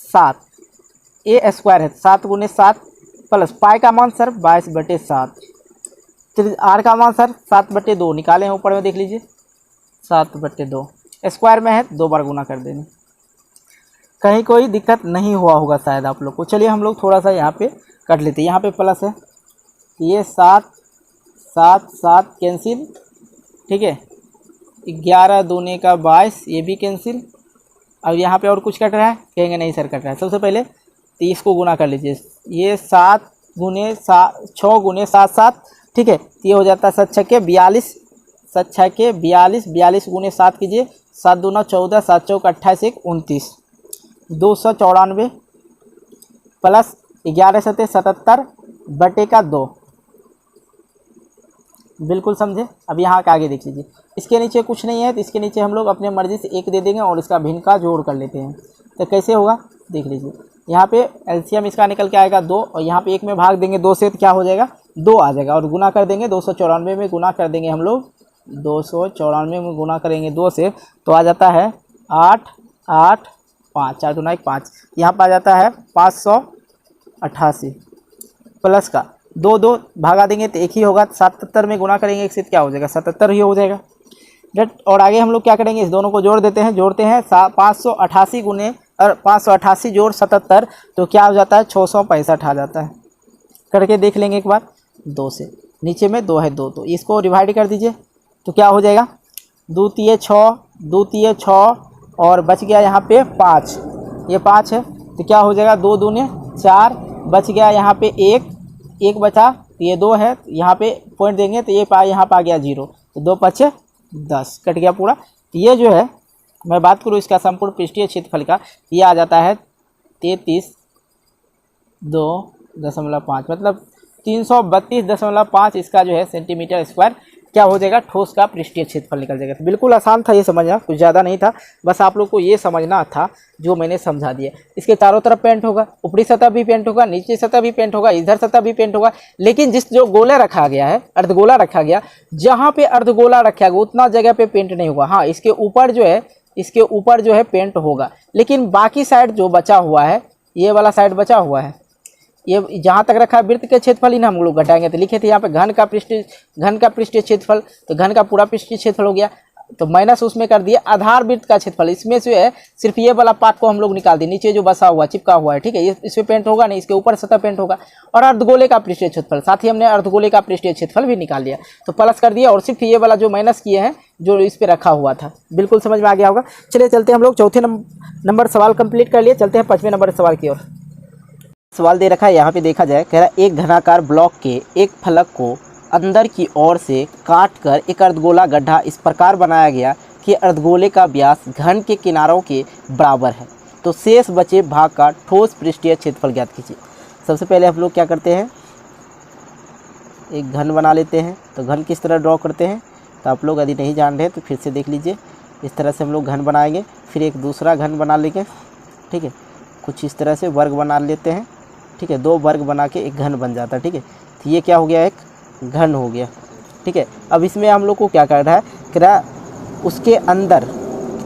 7, a स्क्वायर है 7 गुने 7 प्लस पाई का मान सर 22 बटे 7, r का मान सर 7 बटे 2 निकाले हैं ऊपर में, देख लीजिए 7 बटे 2, स्क्वायर में है 2 बार गुना कर देंगे, कहीं कोई दिक्कत नहीं हुआ होगा शायद आप लोग को। चलिए हम लोग थोड़ा सा यहाँ पे कट लेते हैं, यहाँ पे प्लस है, ये 7 कैंसिल, ठीक है, 11 दूने का 22, ये भी कैंसिल। अब यहाँ पे और कुछ कट रहा है, कहेंगे नहीं सर कट रहा है, सबसे पहले 30 को गुना कर लीजिए, ये 7 गुने 7 6 गुने 7 ठीक है, ये हो जाता है 7 छक्के 42, 7 छक्के 42, 42 गुने 7 कीजिए, 7 दूना 14, 7 चौक 28, 1 29, 294 प्लस 11 सते 77 बटे का 2, बिल्कुल समझे। अब यहाँ के आगे देख लीजिए, इसके नीचे कुछ नहीं है तो इसके नीचे हम लोग अपने मर्जी से 1 दे देंगे और इसका भिन्न का जोड़ कर लेते हैं। तो कैसे होगा देख लीजिए, यहाँ पे एलसीएम इसका निकल के आएगा 2 और यहाँ पे 1 में भाग देंगे 2 से तो क्या हो जाएगा 2 आ जाएगा, और गुना कर देंगे 294 में गुना कर देंगे हम लोग 294 में गुना करेंगे 2 से तो आ जाता है 8 8 5 4 दूना 1 5, यहाँ पर आ जाता है 588 प्लस का 2 2 भागा देंगे तो 1 ही होगा, 77 में गुना करेंगे 1 से क्या हो जाएगा 77 ही हो जाएगा। और आगे हम लोग क्या करेंगे, इस दोनों को जोड़ते हैं 588 गुने और 588 जोड़ 77 तो क्या हो जाता है 665 आ जाता है। करके देख लेंगे एक बार, 2 से नीचे में 2 है 2 तो इसको डिवाइड कर दीजिए तो क्या हो जाएगा 2 तिये 6 और बच गया यहाँ पे 5, ये 5 है तो क्या हो जाएगा 2 दूने 4, बच गया यहाँ पे 1 बचा तो ये 2 है, यहाँ पे पॉइंट देंगे तो ये यहाँ पर आ गया 0 तो 2 5 10 कट गया पूरा। तो ये जो है मैं बात करूँ इसका संपूर्ण पृष्ठीय क्षेत्रफल का, ये आ जाता है 33.2.5 मतलब 332.5 इसका जो है सेंटीमीटर स्क्वायर क्या हो जाएगा ठोस का पृष्ठीय क्षेत्रफल निकल जाएगा। तो बिल्कुल आसान था ये समझना, कुछ ज़्यादा नहीं था, बस आप लोग को ये समझना था जो मैंने समझा दिया। इसके चारों तरफ पेंट होगा, ऊपरी सतह भी पेंट होगा, नीचे सतह भी पेंट होगा, इधर सतह भी पेंट होगा, लेकिन जिस जो गोला रखा गया है अर्धगोला रखा गया, जहाँ पे अर्धगोला रखा गया उतना जगह पे पेंट नहीं होगा। हाँ इसके ऊपर जो है पेंट होगा, लेकिन बाकी साइड जो बचा हुआ है, ये वाला साइड बचा हुआ है, ये जहाँ तक रखा है वृत्त के क्षेत्रफल ही ना हम लोग घटाएंगे। तो लिखे थे यहाँ पे घन का पृष्ठीय क्षेत्रफल, तो घन का पूरा पृष्ठीय क्षेत्रफल हो गया, तो माइनस उसमें कर दिए आधार वृत्त का क्षेत्रफल, इसमें से है सिर्फ ये वाला पार्ट को हम लोग निकाल दिए, नीचे जो बसा हुआ चिपका हुआ है, ठीक है, इसमें पेंट होगा नहीं, इसके ऊपर सतह पेंट होगा। और अर्धगोले का पृष्ठीय क्षेत्रफल, साथ ही हमने अर्धगोले का पृष्ठीय क्षेत्रफल भी निकाल लिया, तो प्लस कर दिया, और सिर्फ ये वाला जो माइनस किए हैं जो इस पर रखा हुआ था। बिल्कुल समझ में आ गया होगा। चलिए चलते हैं हम लोग चौथे नंबर सवाल कंप्लीट कर लिए, चलते हैं 5वें नंबर सवाल की ओर। सवाल दे रखा है यहाँ पे देखा जाए, कह रहा है एक घनाकार ब्लॉक के एक फलक को अंदर की ओर से काटकर एक अर्धगोला गड्ढा इस प्रकार बनाया गया कि अर्धगोले का व्यास घन के किनारों के बराबर है, तो शेष बचे भाग का ठोस पृष्ठीय क्षेत्रफल ज्ञात कीजिए। सबसे पहले हम लोग क्या करते हैं, एक घन बना लेते हैं। तो घन किस तरह ड्रॉ करते हैं, तो आप लोग यदि नहीं जान रहे तो फिर से देख लीजिए। इस तरह से हम लोग घन बनाएंगे, फिर एक दूसरा घन बना लेंगे, ठीक है, कुछ इस तरह से वर्ग बना लेते हैं, ठीक है, 2 वर्ग बना के एक घन बन जाता है, ठीक है। तो ये क्या हो गया, एक घन हो गया, ठीक है। अब इसमें हम लोग को क्या करना है, क्या उसके अंदर,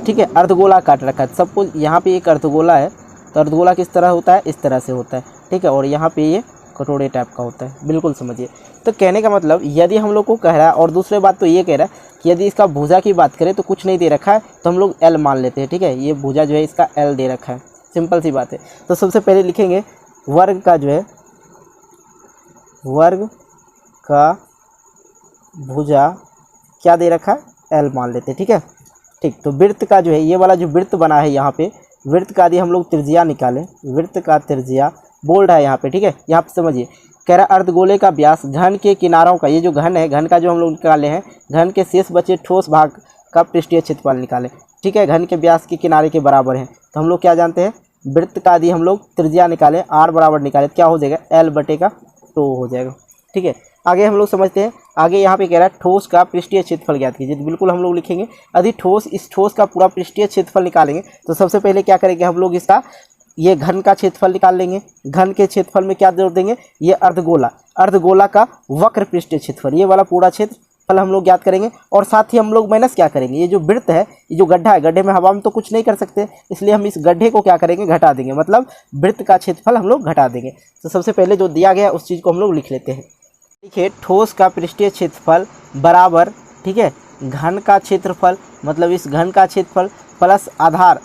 ठीक है, अर्धगोला काट रखा है। सबको यहाँ पे एक अर्धगोला है, तो अर्धगोला किस तरह होता है, इस तरह से होता है, ठीक है, और यहाँ पे ये कटोरे टाइप का होता है, बिल्कुल समझिए। तो कहने का मतलब यदि हम लोग को कह रहा है, और दूसरी बात तो ये कह रहा है कि यदि इसका भुजा की बात करें तो कुछ नहीं दे रखा है, तो हम लोग L मान लेते हैं, ठीक है, ये भुजा जो है इसका L दे रखा है, सिंपल सी बात है। तो सबसे पहले लिखेंगे वर्ग का जो है, वर्ग का भुजा क्या दे रखा है, L मान लेते हैं, ठीक है, ठीक। तो वृत्त का जो है, ये वाला जो वृत्त बना है यहाँ पे, वृत्त का यदि हम लोग त्रिज्या निकालें, वृत्त का त्रिज्या बोल्ड है यहाँ पे, ठीक है, यहाँ पे समझिए, कह रहा अर्धगोले का व्यास घन के किनारों का, ये जो घन है, घन का जो हम लोग निकाले हैं, घन के शेष बचे ठोस भाग का पृष्ठीय क्षेत्रफल निकालें, ठीक है, घन के व्यास के किनारे के बराबर है। तो हम लोग क्या जानते हैं, वृत्त का यदि हम लोग त्रिज्या निकालें, r बराबर निकालें, क्या हो जाएगा, L/2 हो जाएगा, ठीक है। आगे हम लोग समझते हैं, आगे यहाँ पे कह रहा है ठोस का पृष्ठीय क्षेत्रफल ज्ञात कीजिए। तो बिल्कुल हम लोग लिखेंगे, यदि इस ठोस का पूरा पृष्ठीय क्षेत्रफल निकालेंगे तो सबसे पहले क्या करेंगे, हम लोग इसका ये घन का क्षेत्रफल निकाल लेंगे। घन के क्षेत्रफल में क्या जोड़ देंगे, ये अर्धगोला का वक्र पृष्ठीय क्षेत्रफल, ये वाला पूरा क्षेत्रफल हम लोग ज्ञात करेंगे। और साथ ही हम लोग माइनस क्या करेंगे, ये जो वृत्त है, ये जो गड्ढा है, गड्ढे में हवा में तो कुछ नहीं कर सकते, इसलिए हम इस गड्ढे को क्या करेंगे, घटा देंगे, मतलब वृत्त का क्षेत्रफल हम लोग घटा देंगे। तो सबसे पहले जो दिया गया उस चीज़ को हम लोग लिख लेते हैं। देखिए, ठोस का पृष्ठीय क्षेत्रफल बराबर, ठीक है, घन का क्षेत्रफल, मतलब इस घन का क्षेत्रफल प्लस आधार,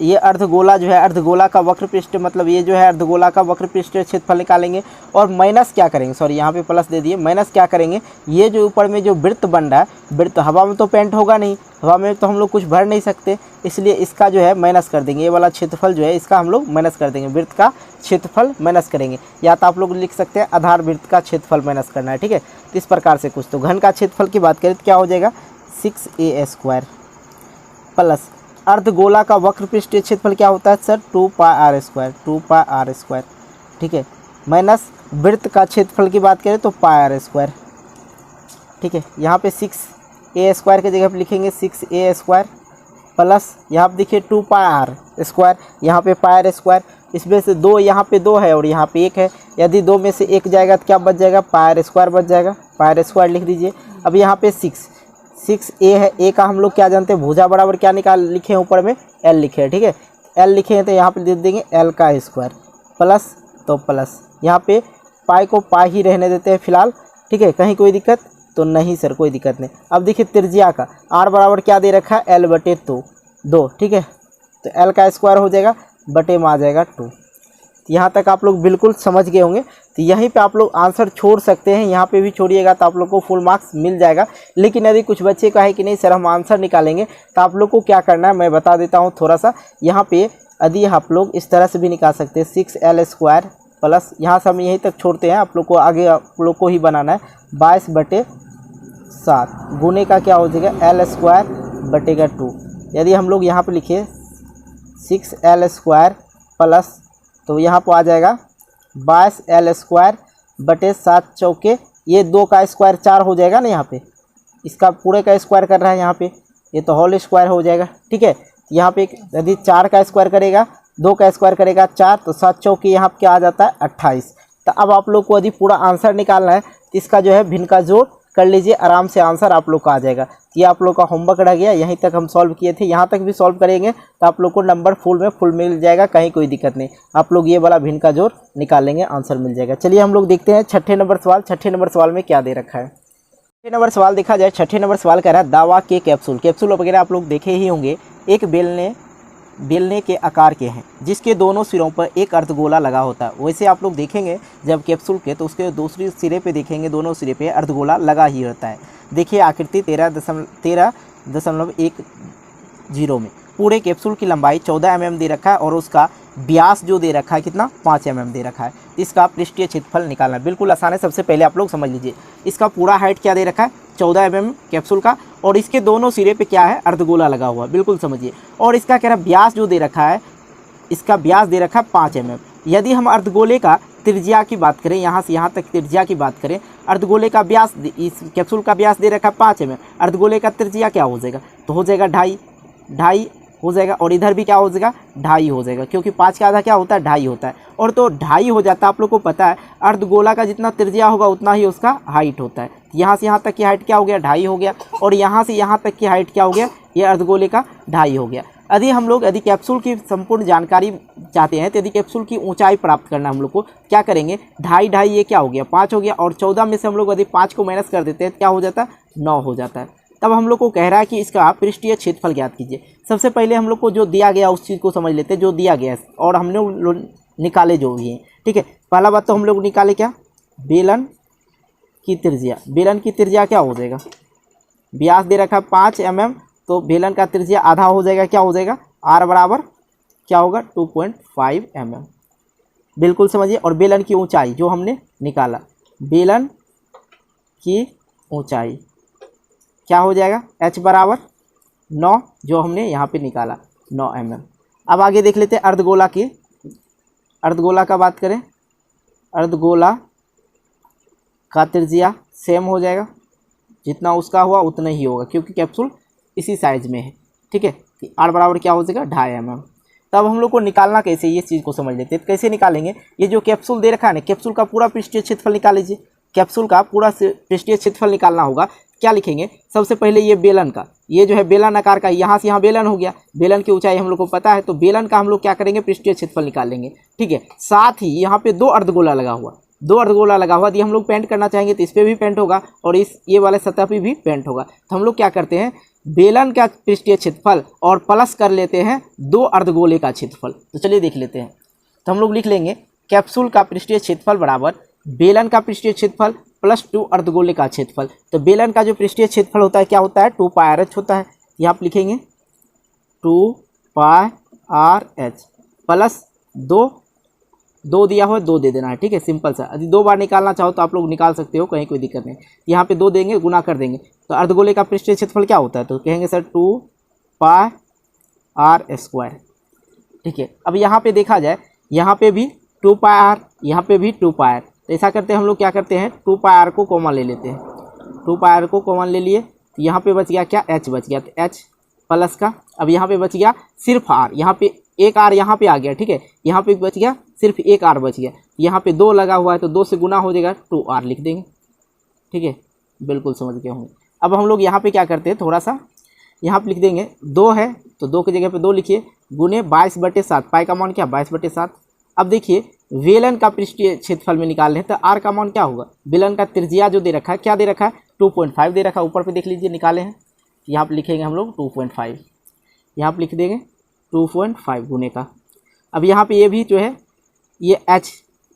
ये अर्धगोला जो है, अर्धगोला का वक्र पृष्ठ, मतलब ये जो है अर्धगोला का वक्र पृष्ठीय क्षेत्रफल निकालेंगे। और माइनस क्या करेंगे, सॉरी यहाँ पे प्लस दे दिए, माइनस क्या करेंगे, ये जो ऊपर में जो वृत्त बन रहा है, वृत्त हवा में तो पेंट होगा नहीं, हवा में तो हम लोग कुछ भर नहीं सकते, इसलिए इसका जो है माइनस कर देंगे, ये वाला क्षेत्रफल जो है इसका हम लोग माइनस कर देंगे, वृत्त का क्षेत्रफल माइनस करेंगे। या तो आप लोग लिख सकते हैं आधार वृत्त का क्षेत्रफल माइनस करना है, ठीक है। तो इस प्रकार से कुछ, तो घन का क्षेत्रफल की बात करें तो क्या हो जाएगा, 6a² प्लस अर्धगोला का वक्र पृष्ठीय क्षेत्रफल क्या होता है सर, 2πr², ठीक है, माइनस वृत्त का क्षेत्रफल की बात करें तो πr², ठीक है। यहाँ पे 6a² की जगह पे लिखेंगे 6a² प्लस यहाँ पे देखिए 2πr², यहाँ पे πr², इसमें से 2 यहाँ पे 2 है और यहाँ पे 1 है। यदि 2 में से 1 जाएगा तो क्या बच जाएगा, πr² बच जाएगा, πr² लिख दीजिए। अब यहाँ पे 6a है, a का हम लोग क्या जानते हैं, भुजा बराबर क्या लिखे हैं ऊपर में, l लिखे हैं, ठीक है। l लिखे हैं तो यहाँ पे दे देंगे l² प्लस, तो प्लस यहाँ पे पाई को पाई ही रहने देते हैं फिलहाल, ठीक है। कहीं कोई दिक्कत तो नहीं सर, कोई दिक्कत नहीं। अब देखिए त्रिज्या का r बराबर क्या दे रखा है, l/2, ठीक है। तो l² हो जाएगा, बटे में आ जाएगा 2। यहाँ तक आप लोग बिल्कुल समझ गए होंगे। तो यहीं पे आप लोग आंसर छोड़ सकते हैं, यहाँ पे भी छोड़िएगा तो आप लोग को फुल मार्क्स मिल जाएगा। लेकिन यदि कुछ बच्चे का है कि नहीं सर हम आंसर निकालेंगे, तो आप लोग को क्या करना है मैं बता देता हूँ थोड़ा सा। यहाँ पे यदि आप लोग इस तरह से भी निकाल सकते हैं 6l² प्लस, यहाँ से हम यहीं तक छोड़ते हैं, आप लोग को आगे आप लोग को ही बनाना है 22/7 गुने का क्या हो जाएगा l² / 2। यदि हम लोग यहाँ पे लिखे 6l² प्लस, तो यहाँ पर आ जाएगा 22l² / 7 चौके, ये 2 का स्क्वायर 4 हो जाएगा ना, यहाँ पे इसका पूरे का स्क्वायर कर रहा है, यहाँ पे ये तो होल स्क्वायर हो जाएगा, ठीक है। यहाँ पे यदि 4 का स्क्वायर करेगा, 2 का स्क्वायर करेगा 4, तो 7 चौके यहाँ पे क्या आ जाता है 28। तो अब आप लोग को यदि पूरा आंसर निकालना है तो इसका जो है भिन्न का जोड़ कर लीजिए, आराम से आंसर आप लोग का आ जाएगा। ये आप लोग का होमवर्क रह गया, यहीं तक हम सॉल्व किए थे, यहाँ तक भी सॉल्व करेंगे तो आप लोग को नंबर फुल मिल जाएगा, कहीं कोई दिक्कत नहीं। आप लोग ये वाला भिन्न का जोड़ निकालेंगे, आंसर मिल जाएगा। चलिए हम लोग देखते हैं छठे नंबर सवाल। छठे नंबर सवाल में क्या दे रखा है। छठे नंबर सवाल देखा जाए, छठे नंबर सवाल कह रहा है दावा के कैप्सूल वगैरह आप लोग देखे ही होंगे, एक बेलने के आकार के हैं जिसके दोनों सिरों पर एक अर्धगोला लगा होता है। वैसे आप लोग देखेंगे जब कैप्सूल के, तो उसके दूसरी सिरे पे देखेंगे, दोनों सिरे पे अर्धगोला लगा ही रहता है। देखिए आकृति 13.10 में पूरे कैप्सूल की लंबाई 14 mm दे रखा है और उसका व्यास जो दे रखा है कितना, 5 mm दे रखा है। इसका पृष्ठीय क्षेत्रफल निकालना बिल्कुल आसान है। सबसे पहले आप लोग समझ लीजिए, इसका पूरा हाइट क्या दे रखा है 14 mm कैप्सूल का, और इसके दोनों सिरे पे क्या है, अर्धगोला लगा हुआ, बिल्कुल समझिए। और इसका कह रहा है व्यास जो दे रखा है, इसका व्यास दे रखा है 5 mm। यदि हम अर्धगोले का त्रिज्या की बात करें, यहाँ से यहाँ तक त्रिज्या की बात करें, अर्धगोले का व्यास, इस कैप्सूल का व्यास दे रखा है 5 mm, अर्धगोले का त्रिज्या क्या हो जाएगा, तो हो जाएगा 2.5 हो जाएगा, और इधर भी क्या हो जाएगा 2.5 हो जाएगा, क्योंकि 5 का आधा क्या होता है 2.5 होता है। और तो 2.5 हो जाता है, आप लोग को पता है अर्धगोला का जितना त्रिज्या होगा उतना ही उसका हाइट होता है। यहाँ से यहाँ तक की हाइट क्या हो गया 2.5 हो गया, और यहाँ से यहाँ तक की हाइट क्या हो गया, ये अर्धगोले का 2.5 हो गया। यदि कैप्सूल की संपूर्ण जानकारी चाहते हैं, तो यदि कैप्सूल की ऊंचाई प्राप्त करना हम लोग को क्या करेंगे, 2.5 ये क्या हो गया 5 हो गया, और 14 में से हम लोग यदि 5 को माइनस कर देते हैं तो क्या हो जाता है 9 हो जाता है। तब हम लोग को कह रहा है कि इसका पृष्ठीय क्षेत्रफल ज्ञात कीजिए। सबसे पहले हम लोग को जो दिया गया उस चीज़ को समझ लेते हैं, जो दिया गया है और हमने निकाले जो भी हैं, ठीक है। पहला बात तो हम लोग निकाले क्या, बेलन की त्रिज्या। बेलन की त्रिज्या क्या हो जाएगा, व्यास दे रखा 5 mm, तो बेलन का त्रिज्या आधा हो जाएगा, क्या हो जाएगा r बराबर क्या होगा 2.5 mm, बिल्कुल समझिए। और बेलन की ऊंचाई जो हमने निकाला, बेलन की ऊंचाई क्या हो जाएगा, h बराबर 9, जो हमने यहाँ पे निकाला 9 mm। अब आगे देख लेते हैं अर्धगोला की। अर्धगोला का बात करें, अर्धगोला का त्रिज्या सेम हो जाएगा, जितना उसका हुआ उतना ही होगा, क्योंकि कैप्सूल इसी साइज में है, ठीक है। r बराबर क्या हो जाएगा 2.5 mm। तब हम लोग को निकालना कैसे, ये चीज़ को समझ लेते हैं। कैसे निकालेंगे, ये जो कैप्सूल दे रखा है ना, कैप्सूल का पूरा पृष्ठीय क्षेत्रफल निकाल लीजिए। कैप्सूल का पूरा पृष्ठीय क्षेत्रफल निकालना होगा, क्या लिखेंगे, सबसे पहले ये बेलन का, ये जो है बेलन आकार का, यहाँ से यहाँ बेलन हो गया, बेलन की ऊंचाई हम लोग को पता है, तो बेलन का हम लोग क्या करेंगे पृष्ठीय क्षेत्रफल निकाल लेंगे, ठीक है। साथ ही यहाँ पे 2 अर्धगोला लगा हुआ, 2 अर्धगोला लगा हुआ, यदि हम लोग पेंट करना चाहेंगे तो इस पर भी पेंट होगा और ये वाले सतह पे भी पेंट होगा। तो हम लोग क्या करते हैं, बेलन का पृष्ठीय क्षेत्रफल और प्लस कर लेते हैं 2 अर्धगोले का क्षेत्रफल। तो चलिए देख लेते हैं। तो हम लोग लिख लेंगे कैप्सूल का पृष्ठीय क्षेत्रफल बराबर बेलन का पृष्ठीय क्षेत्रफल प्लस 2 अर्धगोले का क्षेत्रफल। तो बेलन का जो पृष्ठीय क्षेत्रफल होता है क्या होता है 2πrh होता है, यहाँ आप लिखेंगे 2πrh प्लस 2 दिया हुआ 2 दे देना है, ठीक है, सिंपल सा। यदि 2 बार निकालना चाहो तो आप लोग निकाल सकते हो, कहीं कोई दिक्कत नहीं। यहाँ पे 2 देंगे, गुना कर देंगे, तो अर्धगोले का पृष्ठीय क्षेत्रफल क्या होता है, तो कहेंगे सर 2πr², ठीक है। अब यहाँ पे देखा जाए, यहाँ पे भी 2πr, यहाँ पे भी 2πr, तो ऐसा करते हैं हम लोग क्या करते हैं 2πr को कॉमन ले लेते हैं, 2 पाई आर को कॉमन ले लिए, तो यहाँ पे बच गया क्या, एच बच गया, तो एच प्लस का, अब यहाँ पे बच गया सिर्फ आर, यहाँ पे एक आर यहाँ पे आ गया, ठीक है, यहाँ पे बच गया सिर्फ एक आर बच गया, यहाँ पे 2 लगा हुआ है तो 2 से गुना हो जाएगा, 2 आर लिख देंगे, ठीक है, बिल्कुल समझ गए होंगे। अब हम लोग यहाँ पे क्या करते हैं, थोड़ा सा यहाँ पे लिख देंगे, 2 है तो 2 की जगह पे 2 लिखिए, गुने 22/7, पाई का मान क्या 22/7। अब देखिए बेलन का पृष्ठीय क्षेत्रफल में निकाल रहे हैं, तो आर का मान क्या होगा, बेलन का त्रिज्या जो दे रखा है, क्या दे रखा है 2.5 दे रखा है, ऊपर पे देख लीजिए निकाले हैं, यहाँ पे लिखेंगे हम लोग 2.5, यहाँ पे लिख देंगे 2.5 गुने का। अब यहाँ पे ये भी जो है ये एच,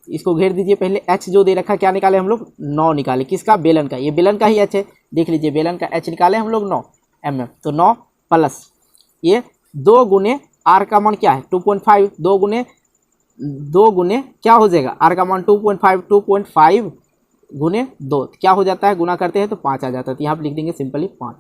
इसको घेर दीजिए, पहले एच जो दे रखा है क्या निकाले हम लोग 9 निकाले, किसका बेलन का, ये बेलन का ही एच है, देख लीजिए बेलन का एच निकाले हम लोग 9 mm, तो 9 प्लस ये 2 गुने आर का मान क्या है 2.5, 2 गुने क्या हो जाएगा, आर का मान 2.5 गुने 2 क्या हो जाता है, गुना करते हैं तो 5 आ जाता है, तो यहाँ पे लिख देंगे सिंपली 5,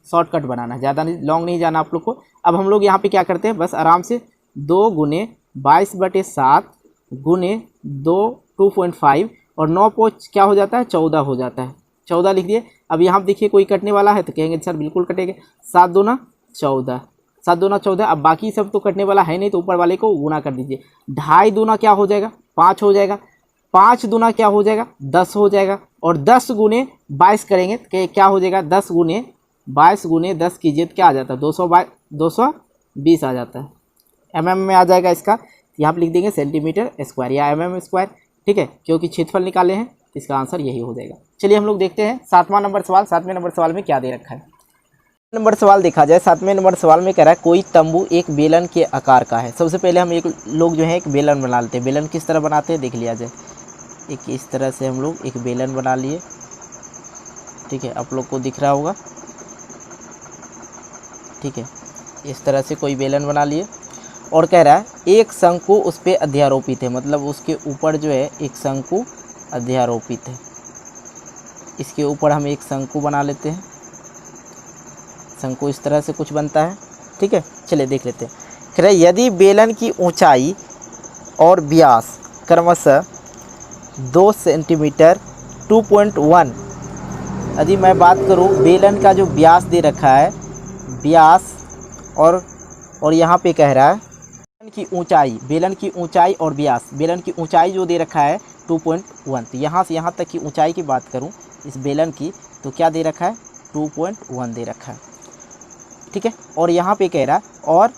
शॉर्टकट बनाना है, ज़्यादा लॉन्ग नहीं जाना आप लोग को। अब हम लोग यहाँ पे क्या करते हैं, बस आराम से 2 गुने 22/7 गुने 2.5 और 9 पोच क्या हो जाता है 14 हो जाता है, 14 लिख दिए। अब यहाँ पे देखिए कोई कटने वाला है तो कहेंगे सर बिल्कुल कटेंगे, 7 दूना 14, 7 दूना 14, अब बाकी सब तो कटने वाला है नहीं तो ऊपर वाले को गुना कर दीजिए, 2.5 दूना क्या हो जाएगा 5 हो जाएगा, 5 दूना क्या हो जाएगा 10 हो जाएगा, और 10 गुने 22 करेंगे तो क्या हो जाएगा 10 गुने 22 गुने 10 कीजिए तो क्या आ जाता है 220 आ जाता है, mm में आ जाएगा इसका, यहाँ पे लिख देंगे सेंटीमीटर स्क्वायर या mm स्क्वायर, ठीक है, क्योंकि क्षेत्रफल निकाले हैं तो इसका आंसर यही हो जाएगा। चलिए हम लोग देखते हैं 7वां नंबर सवाल, 7वें नंबर सवाल में क्या दे रखा है। नंबर सवाल देखा जाए, 7वें नंबर सवाल में कह रहा है कोई तंबू एक बेलन के आकार का है। सबसे पहले हम एक लोग जो है एक बेलन बना लेते हैं, बेलन किस तरह बनाते हैं देख लिया जाए, एक इस तरह से हम लोग एक बेलन बना लिए, ठीक है, आप लोग को दिख रहा होगा, ठीक है, इस तरह से कोई बेलन बना लिए, और कह रहा है एक शंकु उस पर अध्यारोपित है, मतलब उसके ऊपर जो है एक शंकु अध्यारोपित है, इसके ऊपर हम एक शंकु बना लेते हैं, शंकु इस तरह से कुछ बनता है, ठीक है। चलिए देख लेते हैं, कह रहा है यदि बेलन की ऊंचाई और व्यास क्रमशः 2 सेंटीमीटर 2.1, यदि मैं बात करूं बेलन का जो व्यास दे रखा है, व्यास और यहाँ पे कह रहा है बेलन की ऊंचाई और व्यास, बेलन की ऊंचाई जो दे रखा है 2.1, तो यहाँ से यहाँ तक की ऊंचाई की बात करूँ इस बेलन की तो क्या दे रखा है 2.1 दे रखा है, ठीक है, और यहाँ पे कह रहा है और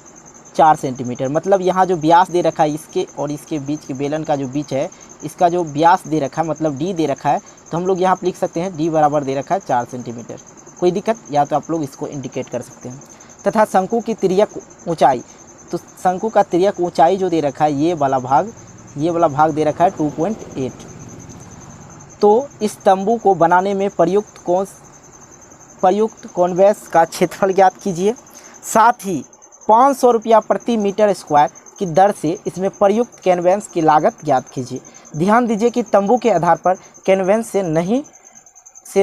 4 सेंटीमीटर, मतलब यहाँ जो व्यास दे रखा है इसके और इसके बीच के बेलन का जो बीच है इसका जो व्यास दे रखा है मतलब डी दे रखा है, तो हम लोग यहाँ पे लिख सकते हैं डी बराबर दे रखा है 4 सेंटीमीटर, कोई दिक्कत, या तो आप लोग इसको इंडिकेट कर सकते हैं। तथा शंकु की तिर्यक ऊंचाई, तो शंकु का तिर्यक ऊंचाई जो दे रखा है ये वाला भाग दे रखा है 2.8, तो इस तंबू को बनाने में प्रयुक्त कॉन्वेस का क्षेत्रफल ज्ञात कीजिए, साथ ही 500 रुपया प्रति मीटर स्क्वायर की दर से इसमें प्रयुक्त कैनवेस की लागत ज्ञात कीजिए। ध्यान दीजिए कि तंबू के आधार पर कैनवेस से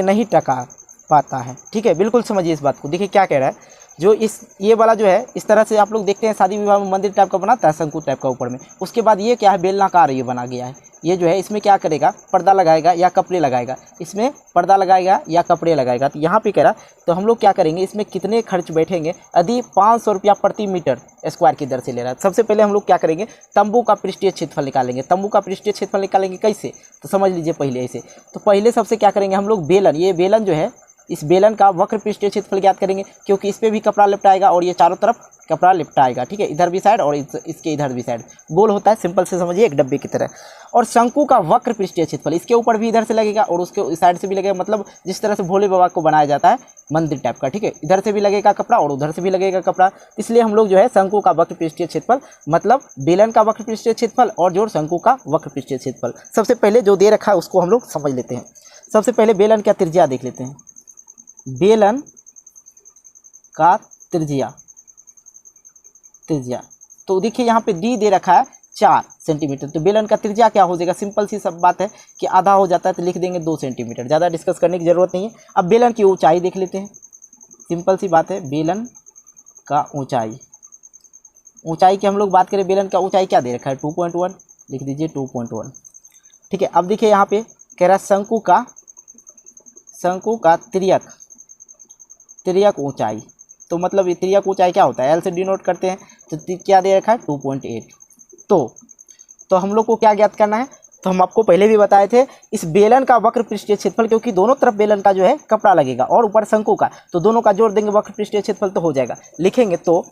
नहीं टका पाता है, ठीक है, बिल्कुल समझिए इस बात को। देखिए क्या कह रहा है, जो ये वाला जो है इस तरह से आप लोग देखते हैं शादी विवाह में मंदिर टाइप का बनाता है शंकु टाइप का ऊपर में, उसके बाद ये क्या है बेलनाकार ये बना गया है, ये जो है इसमें क्या करेगा पर्दा लगाएगा या कपड़े लगाएगा, इसमें पर्दा लगाएगा या कपड़े लगाएगा, तो यहाँ पे कह रहा तो हम लोग क्या करेंगे इसमें कितने खर्च बैठेंगे, यदि 500 रुपया प्रति मीटर स्क्वायर की दर से ले रहा है। सबसे पहले हम लोग क्या करेंगे तंबू का पृष्ठीय क्षेत्रफल निकालेंगे, तंबू का पृष्ठीय क्षेत्रफल निकालेंगे कैसे, तो समझ लीजिए पहले ऐसे, तो पहले सबसे क्या करेंगे हम लोग बेलन, ये बेलन जो है इस बेलन का वक्र पृष्ठीय क्षेत्रफल ज्ञात करेंगे, क्योंकि इस पर भी कपड़ा लिपटाएगा और ये चारों तरफ कपड़ा लिपटाएगा, ठीक है, इधर भी साइड और इसके इधर भी साइड गोल होता है, सिंपल से समझिए एक डब्बे की तरह। और शंकु का वक्र पृष्ठीय क्षेत्रफल इसके ऊपर भी इधर से लगेगा और उसके इस साइड से भी लगेगा, मतलब जिस तरह से भोले बाबा को बनाया जाता है मंदिर टाइप का, ठीक है, इधर से भी लगेगा कपड़ा और उधर से भी लगेगा कपड़ा, इसलिए हम लोग जो है शंकु का वक्र पृष्ठीय क्षेत्रफल मतलब बेलन का वक्र पृष्ठीय क्षेत्रफल और जो शंकु का वक्र पृष्ठीय क्षेत्रफल, सबसे पहले जो दे रखा है उसको हम लोग समझ लेते हैं। सबसे पहले बेलन का त्रिज्या देख लेते हैं, बेलन का त्रिज्या, तो देखिए यहाँ पे डी दे रखा है 4 सेंटीमीटर, तो बेलन का त्रिज्या क्या हो जाएगा, सिंपल सी सब बात है कि आधा हो जाता है तो लिख देंगे 2 सेंटीमीटर, ज़्यादा डिस्कस करने की ज़रूरत नहीं है। अब बेलन की ऊंचाई देख लेते हैं, सिंपल सी बात है, बेलन का ऊंचाई की हम लोग बात करें, बेलन का ऊंचाई क्या दे रखा है 2.1, लिख दीजिए 2.1, ठीक है। अब देखिए यहाँ पे कह रहा है शंकु का तिर्यक ऊंचाई। तो मतलब ये तिर्यक ऊंचाई क्या होता है, एल से डिनोट करते हैं। तो क्या दे रखा है 2.8। तो हम लोग को क्या ज्ञात करना है, तो हम आपको पहले भी बताए थे, इस बेलन का वक्र पृष्ठीय क्षेत्रफल, क्योंकि दोनों तरफ बेलन का जो है कपड़ा लगेगा और ऊपर शंकु का, तो दोनों का जोड़ देंगे वक्र पृष्ठीय क्षेत्रफल तो हो जाएगा। लिखेंगे तो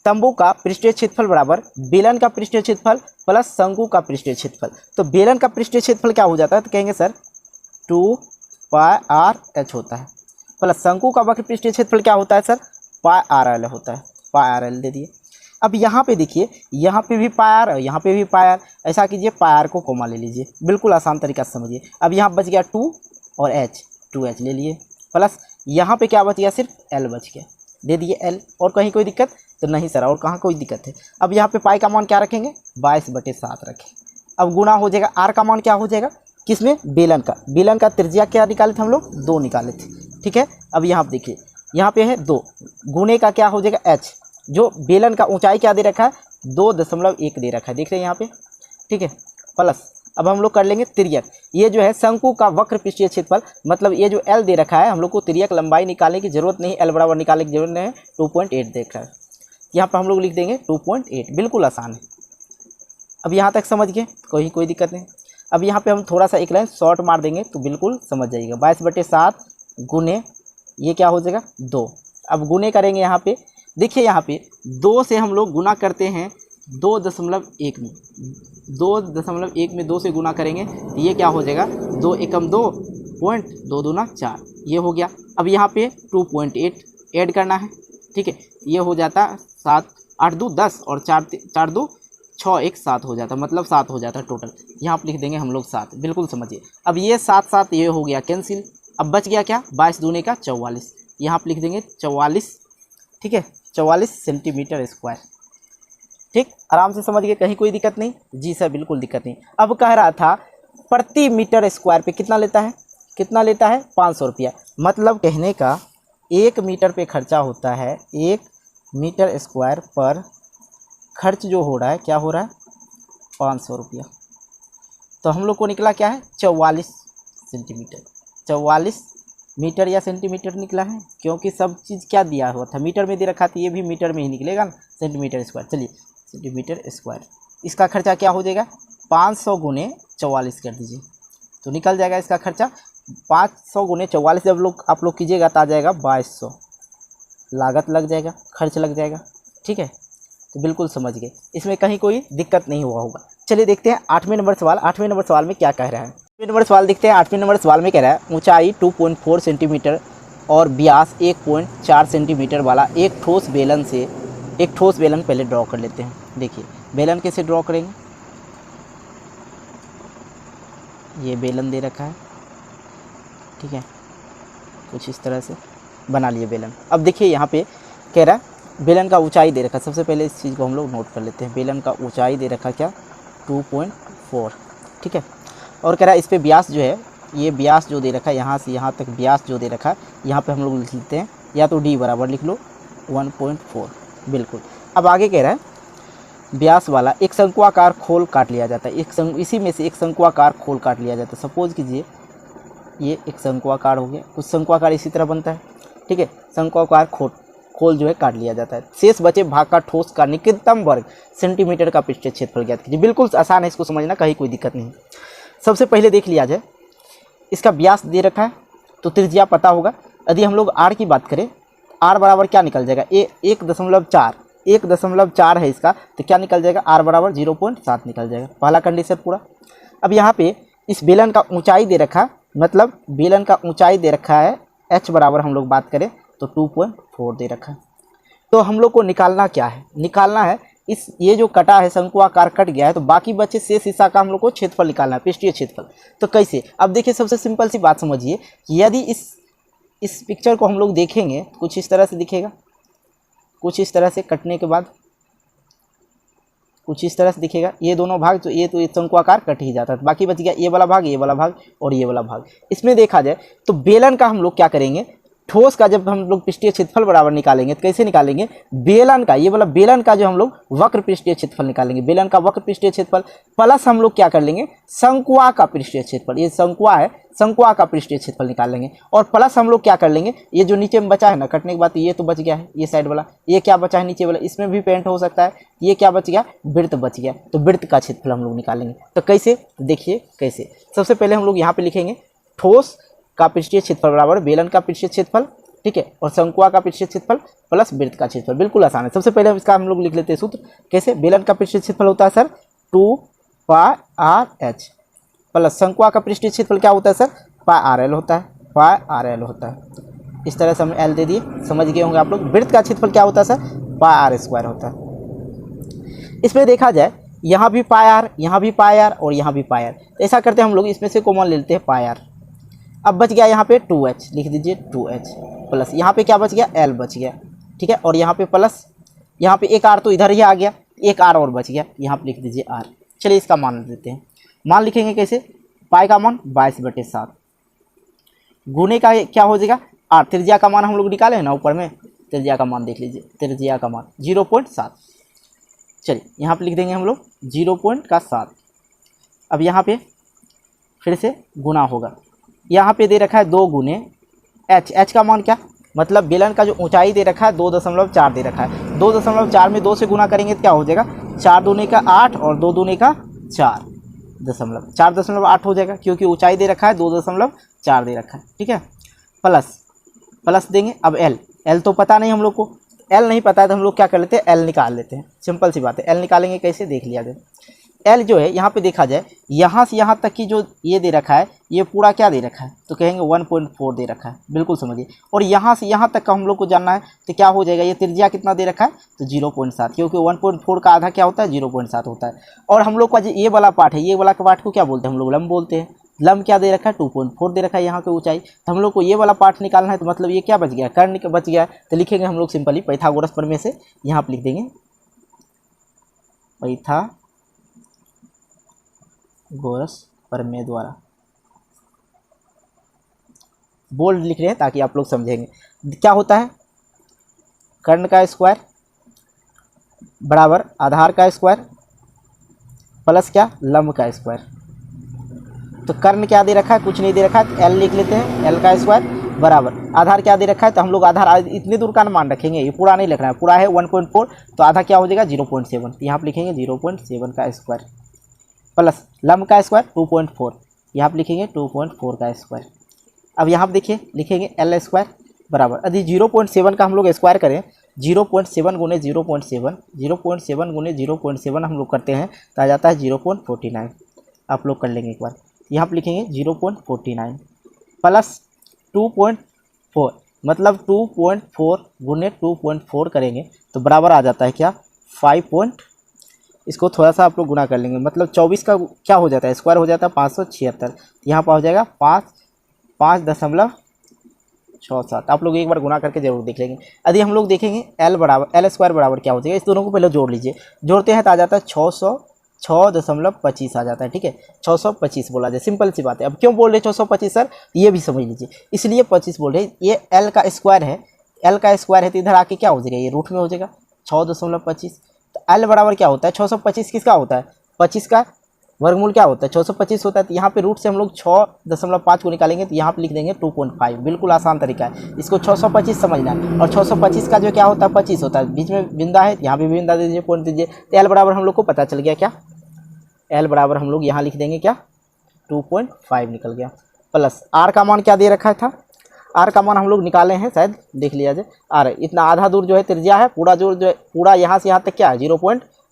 तंबू का पृष्ठीय क्षेत्रफल बराबर बेलन का पृष्ठीय क्षेत्रफल प्लस शंकु का पृष्ठीय क्षेत्रफल। तो बेलन का पृष्ठीय क्षेत्रफल क्या हो जाता है, तो कहेंगे सर 2πr/h होता है, प्लस शंकु का वक्र पृष्ठीय क्षेत्रफल क्या होता है सर, πr/l होता है, πr/l दे दिए। अब यहाँ पे देखिए, यहाँ पे भी पायर और यहाँ पे भी पायर, ऐसा कीजिए पायर को कोमा ले लीजिए, बिल्कुल आसान तरीका से समझिए। अब यहाँ बच गया 2 और h, 2h ले लिए, प्लस यहाँ पे क्या बच गया, सिर्फ l बच गया, दे दिए l। और कहीं कोई दिक्कत तो नहीं सर, और कहाँ कोई दिक्कत है। अब यहाँ पे पाई का मान क्या रखेंगे, 22/7 रखें। अब गुना हो जाएगा, r का मान क्या हो जाएगा, किसमें, बेलन का त्रिज्या क्या निकाले थे हम लोग, 2 निकाले थे, ठीक है। अब यहाँ देखिए, यहाँ पे है 2, गुने का क्या हो जाएगा h, जो बेलन का ऊंचाई क्या दे रखा है, 2.1 दे रखा है, देख रहे हैं यहाँ पे, ठीक है। प्लस अब हम लोग कर लेंगे तिर्यक, ये जो है शंकु का वक्र पृष्ठीय क्षेत्रफल, मतलब ये जो l दे रखा है, हम लोग को तिर्यक लंबाई निकालने की जरूरत नहीं, l बराबर निकालने की जरूरत नहीं है, 2.8 देख रहा है, यहाँ पर हम लोग लिख देंगे 2.8, बिल्कुल आसान है। अब यहाँ तक समझ गए, कोई दिक्कत नहीं। अब यहाँ पे हम थोड़ा सा एक लाइन शॉर्ट मार देंगे तो बिल्कुल समझ जाइएगा, 22/7 गुने ये क्या हो जाएगा 2। अब गुने करेंगे, यहाँ पे देखिए, यहाँ पे 2 से हम लोग गुना करते हैं 2.1 में, 2.1 में 2 से गुना करेंगे तो ये क्या हो जाएगा, 2 एकम 2 पॉइंट 2 दूना 4, ये हो गया। अब यहाँ पे 2.8 ऐड करना है, ठीक है, ये हो जाता 7, 8 2 10 और 4 2 6 1 7 हो जाता, मतलब 7 हो जाता टोटल। यहाँ पर लिख देंगे हम लोग 7, बिल्कुल समझिए। अब ये 7 7 ये हो गया कैंसिल, अब बच गया क्या, 22 दूने का 44, यहाँ पर लिख देंगे 44, ठीक है, 44 सेंटीमीटर स्क्वायर, ठीक, आराम से समझ गए, कहीं कोई दिक्कत नहीं, जी सर बिल्कुल दिक्कत नहीं। अब कह रहा था प्रति मीटर स्क्वायर पे कितना लेता है, 500 रुपया, मतलब कहने का 1 मीटर पे खर्चा होता है, 1 मीटर स्क्वायर पर खर्च जो हो रहा है, क्या हो रहा है, 500 रुपया। तो हम लोग को निकला क्या है, 44 सेंटीमीटर, 44 मीटर या सेंटीमीटर निकला है, क्योंकि सब चीज़ क्या दिया हुआ था, मीटर में दे रखा था, ये भी मीटर में ही निकलेगा ना, सेंटीमीटर स्क्वायर। चलिए सेंटीमीटर स्क्वायर, इसका खर्चा क्या हो जाएगा, 500 गुने 44 कर दीजिए तो निकल जाएगा इसका खर्चा। 500 गुने 44 जब आप लोग कीजिएगा तो आ जाएगा 2200, लागत लग जाएगा, खर्च लग जाएगा, ठीक है। तो बिल्कुल समझ गए, इसमें कहीं कोई दिक्कत नहीं हुआ होगा। चलिए देखते हैं 8वें नंबर सवाल। 8वें नंबर सवाल में क्या कह रहा है, 8वें नंबर सवाल देखते हैं। 8वें नंबर सवाल में कह रहा है ऊंचाई 2.4 सेंटीमीटर और व्यास 1.4 सेंटीमीटर वाला एक ठोस बेलन पहले ड्रॉ कर लेते हैं। देखिए बेलन कैसे ड्रॉ करेंगे, ये बेलन दे रखा है, ठीक है, कुछ इस तरह से बना लिए बेलन। अब देखिए यहाँ पे कह रहा है बेलन का ऊंचाई दे रखा है, सबसे पहले इस चीज़ को हम लोग नोट कर लेते हैं। बेलन का ऊंचाई दे रखा क्या, 2.4, ठीक है, और कह रहा है इस पे व्यास जो है, ये व्यास जो दे रखा है, यहाँ से यहाँ तक व्यास जो दे रखा है, यहाँ पे हम लोग लिख लेते हैं, या तो d बराबर लिख लो 1.4, बिल्कुल। अब आगे कह रहा है व्यास वाला एक शंकुआकार खोल काट लिया जाता है, इसी में से एक शंकुआकार खोल काट लिया जाता है। सपोज कीजिए ये एक शंकुआकार हो गया, कुछ शंकुआकार इसी तरह बनता है, ठीक है, शंकुआकार खोल जो है काट लिया जाता है। शेष बचे भाग का ठोस का निकटतम वर्ग सेंटीमीटर का पृष्ठीय क्षेत्रफल ज्ञात कीजिए। बिल्कुल आसान है, इसको समझना, कहीं कोई दिक्कत नहीं। सबसे पहले देख लिया जाए, इसका व्यास दे रखा है तो त्रिज्या पता होगा। यदि हम लोग r की बात करें, r बराबर क्या निकल जाएगा, 1.4 है इसका, तो क्या निकल जाएगा, r बराबर 0.7 निकल जाएगा, पहला कंडीशन पूरा। अब यहाँ पे इस बेलन का ऊंचाई दे रखा, मतलब बेलन का ऊंचाई दे रखा है h बराबर हम लोग बात करें तो 2.4 दे रखा है। तो हम लोग को निकालना क्या है, निकालना है इस ये जो कटा है शंकुआकार कट गया है, तो बाकी बचे शेष हिस्सा का हम लोग को क्षेत्रफल निकालना है, पृष्ठीय क्षेत्रफल। तो कैसे, अब देखिए सबसे सिंपल सी बात समझिए, यदि इस पिक्चर को हम लोग देखेंगे कुछ इस तरह से दिखेगा, कुछ इस तरह से कटने के बाद कुछ इस तरह से दिखेगा, ये दोनों भाग, तो ये शंकुआकार कट ही जाता है, बाकी बच गया ये वाला भाग, ये वाला भाग और ये वाला भाग। इसमें देखा जाए तो बेलन का हम लोग क्या करेंगे, ठोस का जब हम लोग पृष्ठीय क्षेत्रफल बराबर निकालेंगे तो कैसे निकालेंगे, बेलन का, ये वाला बेलन का जो हम लोग वक्र पृष्ठीय क्षेत्रफल निकालेंगे, बेलन का वक्र पृष्ठीय क्षेत्रफल प्लस हम लोग क्या कर लेंगे, शंकुआ का पृष्ठीय क्षेत्रफल, ये शंकुआ है, शंकुआ का पृष्ठीय क्षेत्रफल निकाल लेंगे। और प्लस हम लोग क्या कर लेंगे, ये जो नीचे में बचा है ना कटने के बाद, ये तो बच गया है, ये साइड वाला, ये क्या बचा है नीचे वाला, इसमें भी पेंट हो सकता है, ये क्या बच गया, वृत्त बच गया, तो वृत्त का क्षेत्रफल हम लोग निकालेंगे। तो कैसे, देखिए कैसे, सबसे पहले हम लोग यहाँ पे लिखेंगे ठोस का पृष्ठीय क्षेत्रफल बराबर बेलन का पृष्ठीय क्षेत्रफल, ठीक है, और शंकुआ का पृष्ठीय क्षेत्रफल प्लस वृत्त का क्षेत्रफल, बिल्कुल आसान है। सबसे पहले इसका हम लोग लिख लेते हैं सूत्र, कैसे, बेलन का पृष्ठीय क्षेत्रफल होता है सर 2πr/h प्लस शंकुआ का पृष्ठीय क्षेत्रफल क्या होता है सर, πr/l होता है, πr/l होता है। इस तरह से हमने एल दे दिए, समझ गए होंगे आप लोग। वृत्त का क्षेत्रफल क्या होता है सर, πr² होता है। इसमें देखा जाए यहाँ भी πr, यहाँ भी πr और यहाँ भी πr, तो ऐसा करते हैं हम लोग, इसमें से कॉमन ले लेते हैं πr। अब बच गया यहाँ पे 2h, लिख दीजिए 2h प्लस यहाँ पे क्या बच गया, l बच गया, ठीक है, और यहाँ पे प्लस, यहाँ पे एक r तो इधर ही आ गया, एक r और बच गया, यहाँ पे लिख दीजिए r। चलिए इसका मान देते हैं, मान लिखेंगे कैसे, पाई का मान 22/7 गुने का क्या हो जाएगा r, त्रिज्या का मान हम लोग निकाले हैं ना ऊपर में, त्रिज्या का मान देख लीजिए, त्रिज्या का मान 0.7। चलिए यहाँ पे लिख देंगे हम लोग 0.7। अब यहाँ पे फिर से गुना होगा, यहाँ पे दे रखा है 2 गुने h, h का मान क्या, मतलब बेलन का जो ऊंचाई दे रखा है 2.4 दे रखा है, 2.4 में 2 से गुना करेंगे तो क्या हो जाएगा, 4 दूने का 8 और 2 दूने का 4.8 हो जाएगा, क्योंकि ऊंचाई दे रखा है 2.4 दे रखा है, ठीक है, प्लस देंगे। अब l तो पता नहीं हम लोग को, l नहीं पता है तो हम लोग क्या कर लेते हैं, l निकाल लेते हैं, सिंपल सी बात है। l निकालेंगे कैसे, देख लिया जाए। l जो है यहाँ पे देखा जाए, यहाँ से यहाँ तक की जो ये दे रखा है, ये पूरा क्या दे रखा है, तो कहेंगे 1.4 दे रखा है, बिल्कुल समझिए। और यहाँ से यहाँ तक का हम लोग को जानना है तो क्या हो जाएगा, ये त्रिज्या कितना दे रखा है, तो 0.7, क्योंकि 1.4 का आधा क्या होता है, 0.7 होता है। और हम लोग का जो ये वाला पार्ट है, ये वाला पार्ट को क्या बोलते हैं हम लोग, लंब बोलते हैं। लंब क्या दे रखा है, 2.4 दे रखा है यहाँ की ऊंचाई, तो हम लोग को ये वाला पार्ट निकालना है, तो मतलब ये क्या बच गया, कर्ण बच गया। तो लिखेंगे हम लोग सिंपली पाइथागोरस प्रमेय से, यहाँ पर लिख देंगे पाइथागोरस प्रमेय द्वारा, बोल्ड लिख रहे हैं ताकि आप लोग समझेंगे। क्या होता है, कर्ण का स्क्वायर बराबर आधार का स्क्वायर प्लस क्या, लंब का स्क्वायर। तो कर्ण क्या दे रखा है, कुछ नहीं दे रखा है, एल लिख लेते हैं, एल का स्क्वायर बराबर आधार क्या दे रखा है, तो हम लोग आधार इतनी दूर का मान रखेंगे, ये पूरा नहीं लिखना है, पूरा है 1.4, तो आधा क्या हो जाएगा 0.7, तो यहाँ पर लिखेंगे 0.7 का स्क्वायर प्लस लंब का स्क्वायर 2.4, यहाँ पर लिखेंगे 2.4 का स्क्वायर। अब यहाँ पर देखिए लिखेंगे एल स्क्वायर बराबर, यदि 0.7 का हम लोग स्क्वायर करें, 0.7 गुने 0.7, 0.7 गुने 0.7 हम लोग करते हैं तो आ जाता है 0.49। आप लोग कर लेंगे एक बार, यहाँ पर लिखेंगे 0.49 प्लस 2.4, मतलब 2.4 गुने 2.4 करेंगे तो बराबर आ जाता है क्या, 5 इसको थोड़ा सा आप लोग गुना कर लेंगे, मतलब 24 का क्या हो जाता है, स्क्वायर हो जाता है 576, यहाँ पर हो जाएगा 5.67। आप लोग एक बार गुना करके जरूर देख लेंगे। यदि हम लोग देखेंगे एल स्क्वायर बराबर क्या हो जाएगा, इस दोनों को पहले जोड़ लीजिए, जोड़ते हैं तो आ जाता है 606.25 आ जाता है, ठीक है, 625 बोला जाए, सिंपल सी बात है। अब क्यों बोल रहे 625 सर, ये भी समझ लीजिए, इसलिए 25 बोल रहे, ये एल का स्क्वायर है, एल का स्क्वायर है तो इधर आके क्या हो जाएगा, ये रूट में हो जाएगा 6.25। तो एल बराबर क्या होता है, 625 किसका होता है, 25 का वर्गमूल क्या होता है, 625 होता है। तो यहाँ पे रूट से हम लोग 6.5 को निकालेंगे तो यहाँ पे लिख देंगे 2.5, बिल्कुल आसान तरीका है, इसको 625 समझना है। और 625 का जो क्या होता है 25 होता है, बीच में बिंदा है, यहाँ पे भी बिंदा दे दीजिए, पॉइंट दीजिए। तो एल बराबर हम लोग को पता चल गया क्या, एल बराबर हम लोग यहाँ लिख देंगे क्या, 2.5 निकल गया, प्लस आर का मान क्या दे रखा था, आर का मान हम लोग निकाले हैं, शायद देख लिया जाए। आर इतना आधा दूर जो है त्रिज्या है, पूरा जो है पूरा यहाँ से यहाँ तक क्या है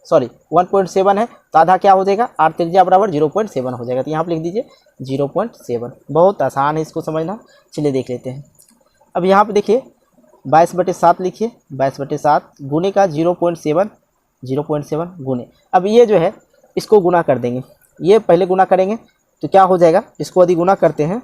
1.7 है, तो आधा क्या हो जाएगा, आर त्रिज्या बराबर 0.7 हो जाएगा। तो यहाँ पर लिख दीजिए 0.7, बहुत आसान है इसको समझना। चलिए देख लेते हैं। अब यहाँ पे देखिए 22/7 लिखिए, 22/7 गुने का 0.7 गुने, अब ये जो है इसको गुना कर देंगे, ये पहले गुना करेंगे तो क्या हो जाएगा, इसको यदि गुना करते हैं,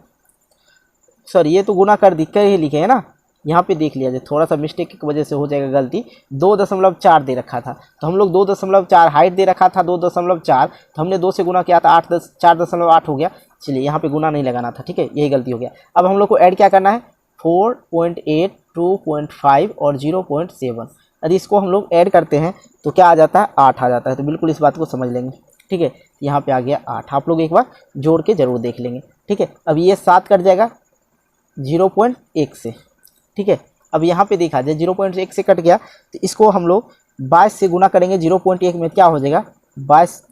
सॉरी ये तो गुना कर ही लिखे हैं ना, यहाँ पे देख लिया जाए, थोड़ा सा मिस्टेक की वजह से हो जाएगा गलती, 2.4 दे रखा था, तो हम लोग 2.4 हाइट दे रखा था 2.4, तो हमने 2 से गुना किया था 4.8 हो गया। चलिए यहाँ पे गुना नहीं लगाना था, ठीक है, यही गलती हो गया। अब हम लोग को ऐड क्या करना है, 4.8, 2.5 और 0.7। यदि इसको हम लोग ऐड करते हैं तो क्या आ जाता है, 8 आ जाता है। तो बिल्कुल इस बात को समझ लेंगे, ठीक है। यहाँ पे आ गया 8, आप लोग एक बार जोड़ के ज़रूर देख लेंगे, ठीक है। अब ये 7 कट जाएगा 0.1 से, ठीक है। अब यहाँ पे देखा जाए 0.1 से कट गया तो इसको हम लोग 22 से गुना करेंगे। 0.1 में क्या हो जाएगा, 22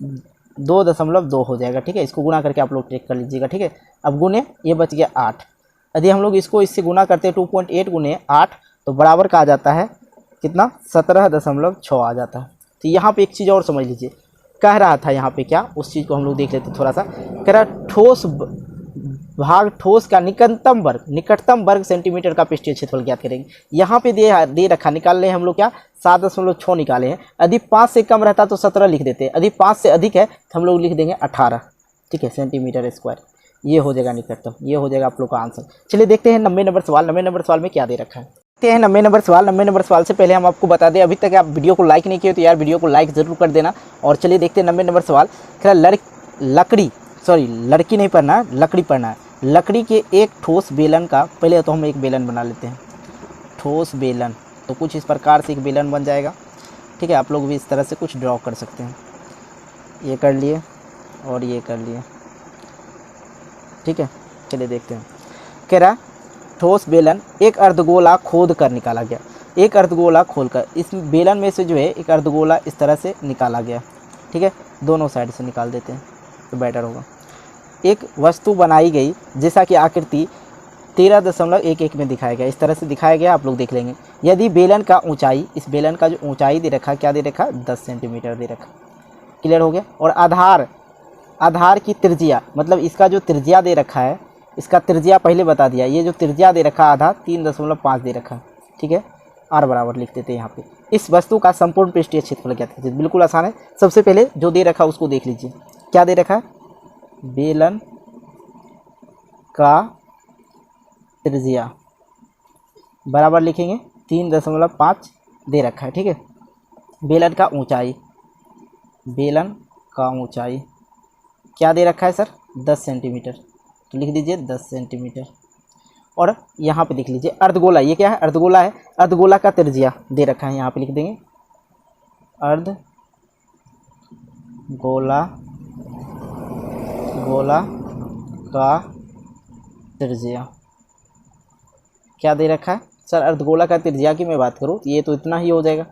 2.2 हो जाएगा, ठीक है। इसको गुना करके आप लोग चेक कर लीजिएगा, ठीक है। अब गुने ये बच गया 8। यदि हम लोग इसको इससे गुना करते हैं 2.8 गुने 8 तो बराबर का आ जाता है कितना, 17.6 आ जाता है। तो यहाँ पे एक चीज़ और समझ लीजिए, कह रहा था यहाँ पे क्या, उस चीज़ को हम लोग देख लेते थोड़ा सा। कह रहा ठोस भाग ठोस का निकटतम वर्ग सेंटीमीटर का पृष्ठीय क्षेत्रफल ज्ञात करेंगे। यहाँ पे दे रखा, निकाल रहे हैं हम लोग क्या, 7.6 निकाले हैं। यदि 5 से कम रहता तो 17 लिख देते, यदि 5 से अधिक है तो हम लोग लिख देंगे 18, ठीक है, सेंटीमीटर स्क्वायर। ये हो जाएगा निकटतम, ये हो जाएगा आप लोग का आंसर। चलिए देखते हैं 90 नंबर सवाल। 90 नंबर सवाल में क्या दे रखा है, देखते हैं 90 नंबर सवाल। 90 नंबर सवाल से पहले हम आपको बता दें, अभी तक आप वीडियो को लाइक नहीं किए तो यार वीडियो को लाइक ज़रूर कर देना। और चलिए देखते हैं 90 नंबर सवाल। लड़की नहीं पढ़ना, लकड़ी पढ़ना है। लकड़ी के एक ठोस बेलन का, पहले तो हम एक बेलन बना लेते हैं, ठोस बेलन। तो कुछ इस प्रकार से एक बेलन बन जाएगा, ठीक है। आप लोग भी इस तरह से कुछ ड्रॉ कर सकते हैं। ये कर लिए और ये कर लिए, ठीक है। चलिए देखते हैं, कह रहा ठोस बेलन एक अर्धगोला खोद कर निकाला गया। एक अर्धगोला खोल कर इस बेलन में से जो है एक अर्धगोला इस तरह से निकाला गया, ठीक है। दोनों साइड से निकाल देते हैं तो बेटर होगा। एक वस्तु बनाई गई जैसा कि आकृति 13.11 में दिखाया गया, इस तरह से दिखाया गया, आप लोग देख लेंगे। यदि बेलन का ऊंचाई, इस बेलन का जो ऊंचाई दे रखा, क्या दे रखा, 10 सेंटीमीटर दे रखा, क्लियर हो गया। और आधार की त्रिज्या, मतलब इसका जो त्रिज्या दे रखा है, इसका त्रिज्या पहले बता दिया। ये जो त्रिज्या दे रखा आधा 3.5 दे रखा, ठीक है। r बराबर लिख देते हैं यहाँ पे। इस वस्तु का संपूर्ण पृष्ठीय क्षेत्रफल ज्ञात कीजिए। बिल्कुल आसान है। सबसे पहले जो दे रखा उसको देख लीजिए, क्या दे रखा है, बेलन का त्रिज्या बराबर लिखेंगे 3.5 दे रखा है, ठीक है। बेलन का ऊंचाई, बेलन का ऊंचाई क्या दे रखा है सर, 10 सेंटीमीटर, तो लिख दीजिए 10 सेंटीमीटर। और यहाँ पे देख लीजिए अर्धगोला, ये क्या है, अर्धगोला है। अर्धगोला का त्रिज्या दे रखा है, यहाँ पे लिख देंगे गोला का त्रिज्या क्या दे रखा है सर, अर्धगोला का त्रिज्या की मैं बात करूँ तो ये तो इतना ही हो जाएगा,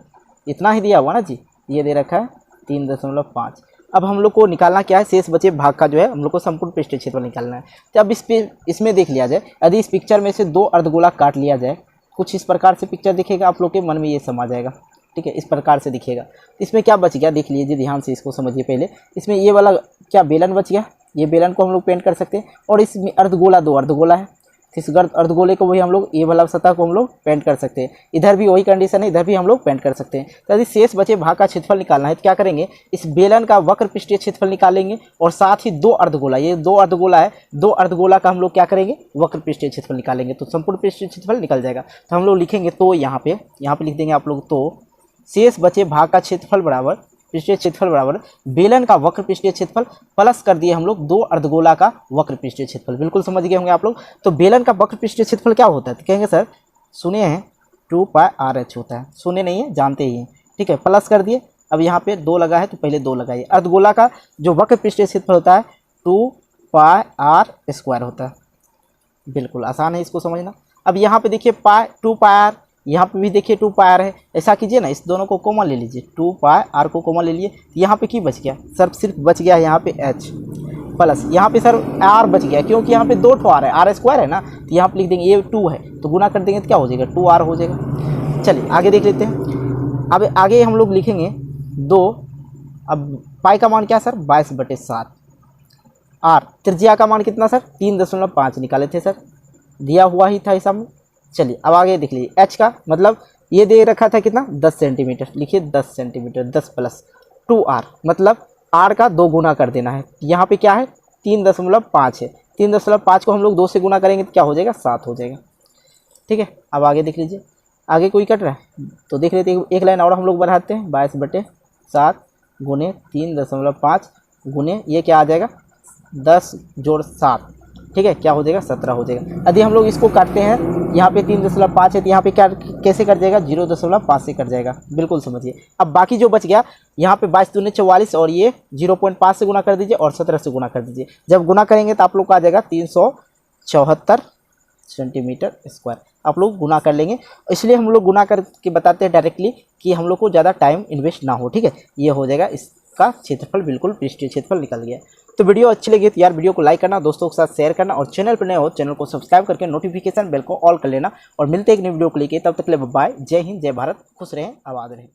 इतना ही दिया हुआ ना जी। ये दे रखा है 3.5। अब हम लोग को निकालना क्या है, शेष बचे भाग का जो है हम लोग को संपूर्ण पृष्ठीय क्षेत्रफल निकालना है। तो अब इसमें देख लिया जाए, यदि इस पिक्चर में से 2 अर्धगोला काट लिया जाए, कुछ इस प्रकार से पिक्चर दिखेगा, आप लोग के मन में ये समा जाएगा, ठीक है। इस प्रकार से दिखेगा। इसमें क्या बच गया देख लीजिए, ध्यान से इसको समझिए पहले। इसमें ये वाला क्या बेलन बच गया, ये बेलन को हम लोग पेंट कर सकते हैं। और इसमें अर्धगोला, 2 अर्धगोला है, इस अर्धगोले को वही हम लोग, ये वाला सतह को हम लोग पेंट कर सकते हैं। इधर भी वही कंडीशन है, इधर भी हम लोग पेंट कर सकते हैं। तो यदि शेष बचे भाग का क्षेत्रफल निकालना है तो क्या करेंगे, इस बेलन का वक्र पृष्ठीय क्षेत्रफल निकालेंगे और साथ ही 2 अर्धगोला, ये 2 अर्धगोला है, 2 अर्धगोला का हम लोग क्या करेंगे, वक्र पृष्ठीय क्षेत्रफल निकालेंगे, तो संपूर्ण पृष्ठीय क्षेत्रफल निकल जाएगा। तो हम लोग लिखेंगे, तो यहाँ पे लिख देंगे आप लोग, तो शेष बचे भाग का क्षेत्रफल बराबर पृष्ठीय क्षेत्रफल बराबर बेलन का वक्र पृष्ठीय क्षेत्रफल प्लस कर दिए हम लोग 2 अर्धगोला का वक्र पृष्ठीय क्षेत्रफल। बिल्कुल समझ गए होंगे आप लोग। तो बेलन का वक्र पृष्ठीय क्षेत्रफल क्या होता है, तो कहेंगे सर सुने हैं 2πr(h) होता है, सुने नहीं है जानते ही हैं, ठीक है। प्लस कर दिए, अब यहाँ पे 2 लगा है तो पहले 2 लगाइए। अर्धगोला का जो वक्र पृष्ठीय क्षेत्रफल होता है 2πr² होता है। बिल्कुल आसान है इसको समझना। अब यहाँ पे देखिए 2πr, यहाँ पे भी देखिए 2πr है। ऐसा कीजिए ना, इस दोनों को कॉमन ले लीजिए, 2πr को कॉमन ले लिए, यहाँ पे की बच गया सर, सिर्फ बच गया यहाँ पे h प्लस, यहाँ पे सर r बच गया, क्योंकि यहाँ पे 2 r है, r² है ना, तो यहाँ पे लिख देंगे, ये 2 है तो गुना कर देंगे तो क्या हो जाएगा, 2r हो जाएगा। चलिए आगे देख लेते हैं। अब आगे हम लोग लिखेंगे 2, अब पाई का मान क्या सर, 22/7। r त्रिज्या का मान कितना सर, 3.5 निकाले थे सर, दिया हुआ ही था हिसाब में। चलिए अब आगे देख लीजिए, h का मतलब ये दे रखा था कितना, 10 सेंटीमीटर, लिखिए 10 सेंटीमीटर, 10 प्लस 2r, मतलब r का 2 गुना कर देना है। यहाँ पे क्या है, 3.5 है, 3.5 को हम लोग 2 से गुना करेंगे तो क्या हो जाएगा, 7 हो जाएगा, ठीक है। अब आगे देख लीजिए, आगे कोई कट रहा है तो देख लेते हैं, एक लाइन और हम लोग बढ़ाते हैं, 22/7 गुने 3.5 गुने ये क्या आ जाएगा, 10 जोड़ 7, ठीक है, क्या हो जाएगा 17 हो जाएगा। यदि हम लोग इसको काटते हैं, यहाँ पे 3.5 है तो यहाँ पे क्या कैसे कट जाएगा, 0.5 से कट जाएगा, बिल्कुल समझिए। अब बाकी जो बच गया, यहाँ पे 22 दूनी 44 और ये 0.5 से गुना कर दीजिए और 17 से गुना कर दीजिए। जब गुना करेंगे तो आप लोग को आ जाएगा 374 सेंटीमीटर स्क्वायर। आप लोग गुना कर लेंगे, इसलिए हम लोग गुना करके बताते हैं डायरेक्टली कि हम लोग को ज़्यादा टाइम इन्वेस्ट ना हो। ठीक है, ये हो जाएगा, इसका क्षेत्रफल बिल्कुल पृष्ठीय क्षेत्रफल निकल गया। तो वीडियो अच्छी लगी तो यार वीडियो को लाइक करना, दोस्तों के साथ शेयर करना, और चैनल पर नए हो चैनल को सब्सक्राइब करके नोटिफिकेशन बेल को ऑल कर लेना। और मिलते हैं एक नई वीडियो को लेके, तब तक के लिए बाय, जय हिंद, जय भारत, खुश रहें, आबाद रहें।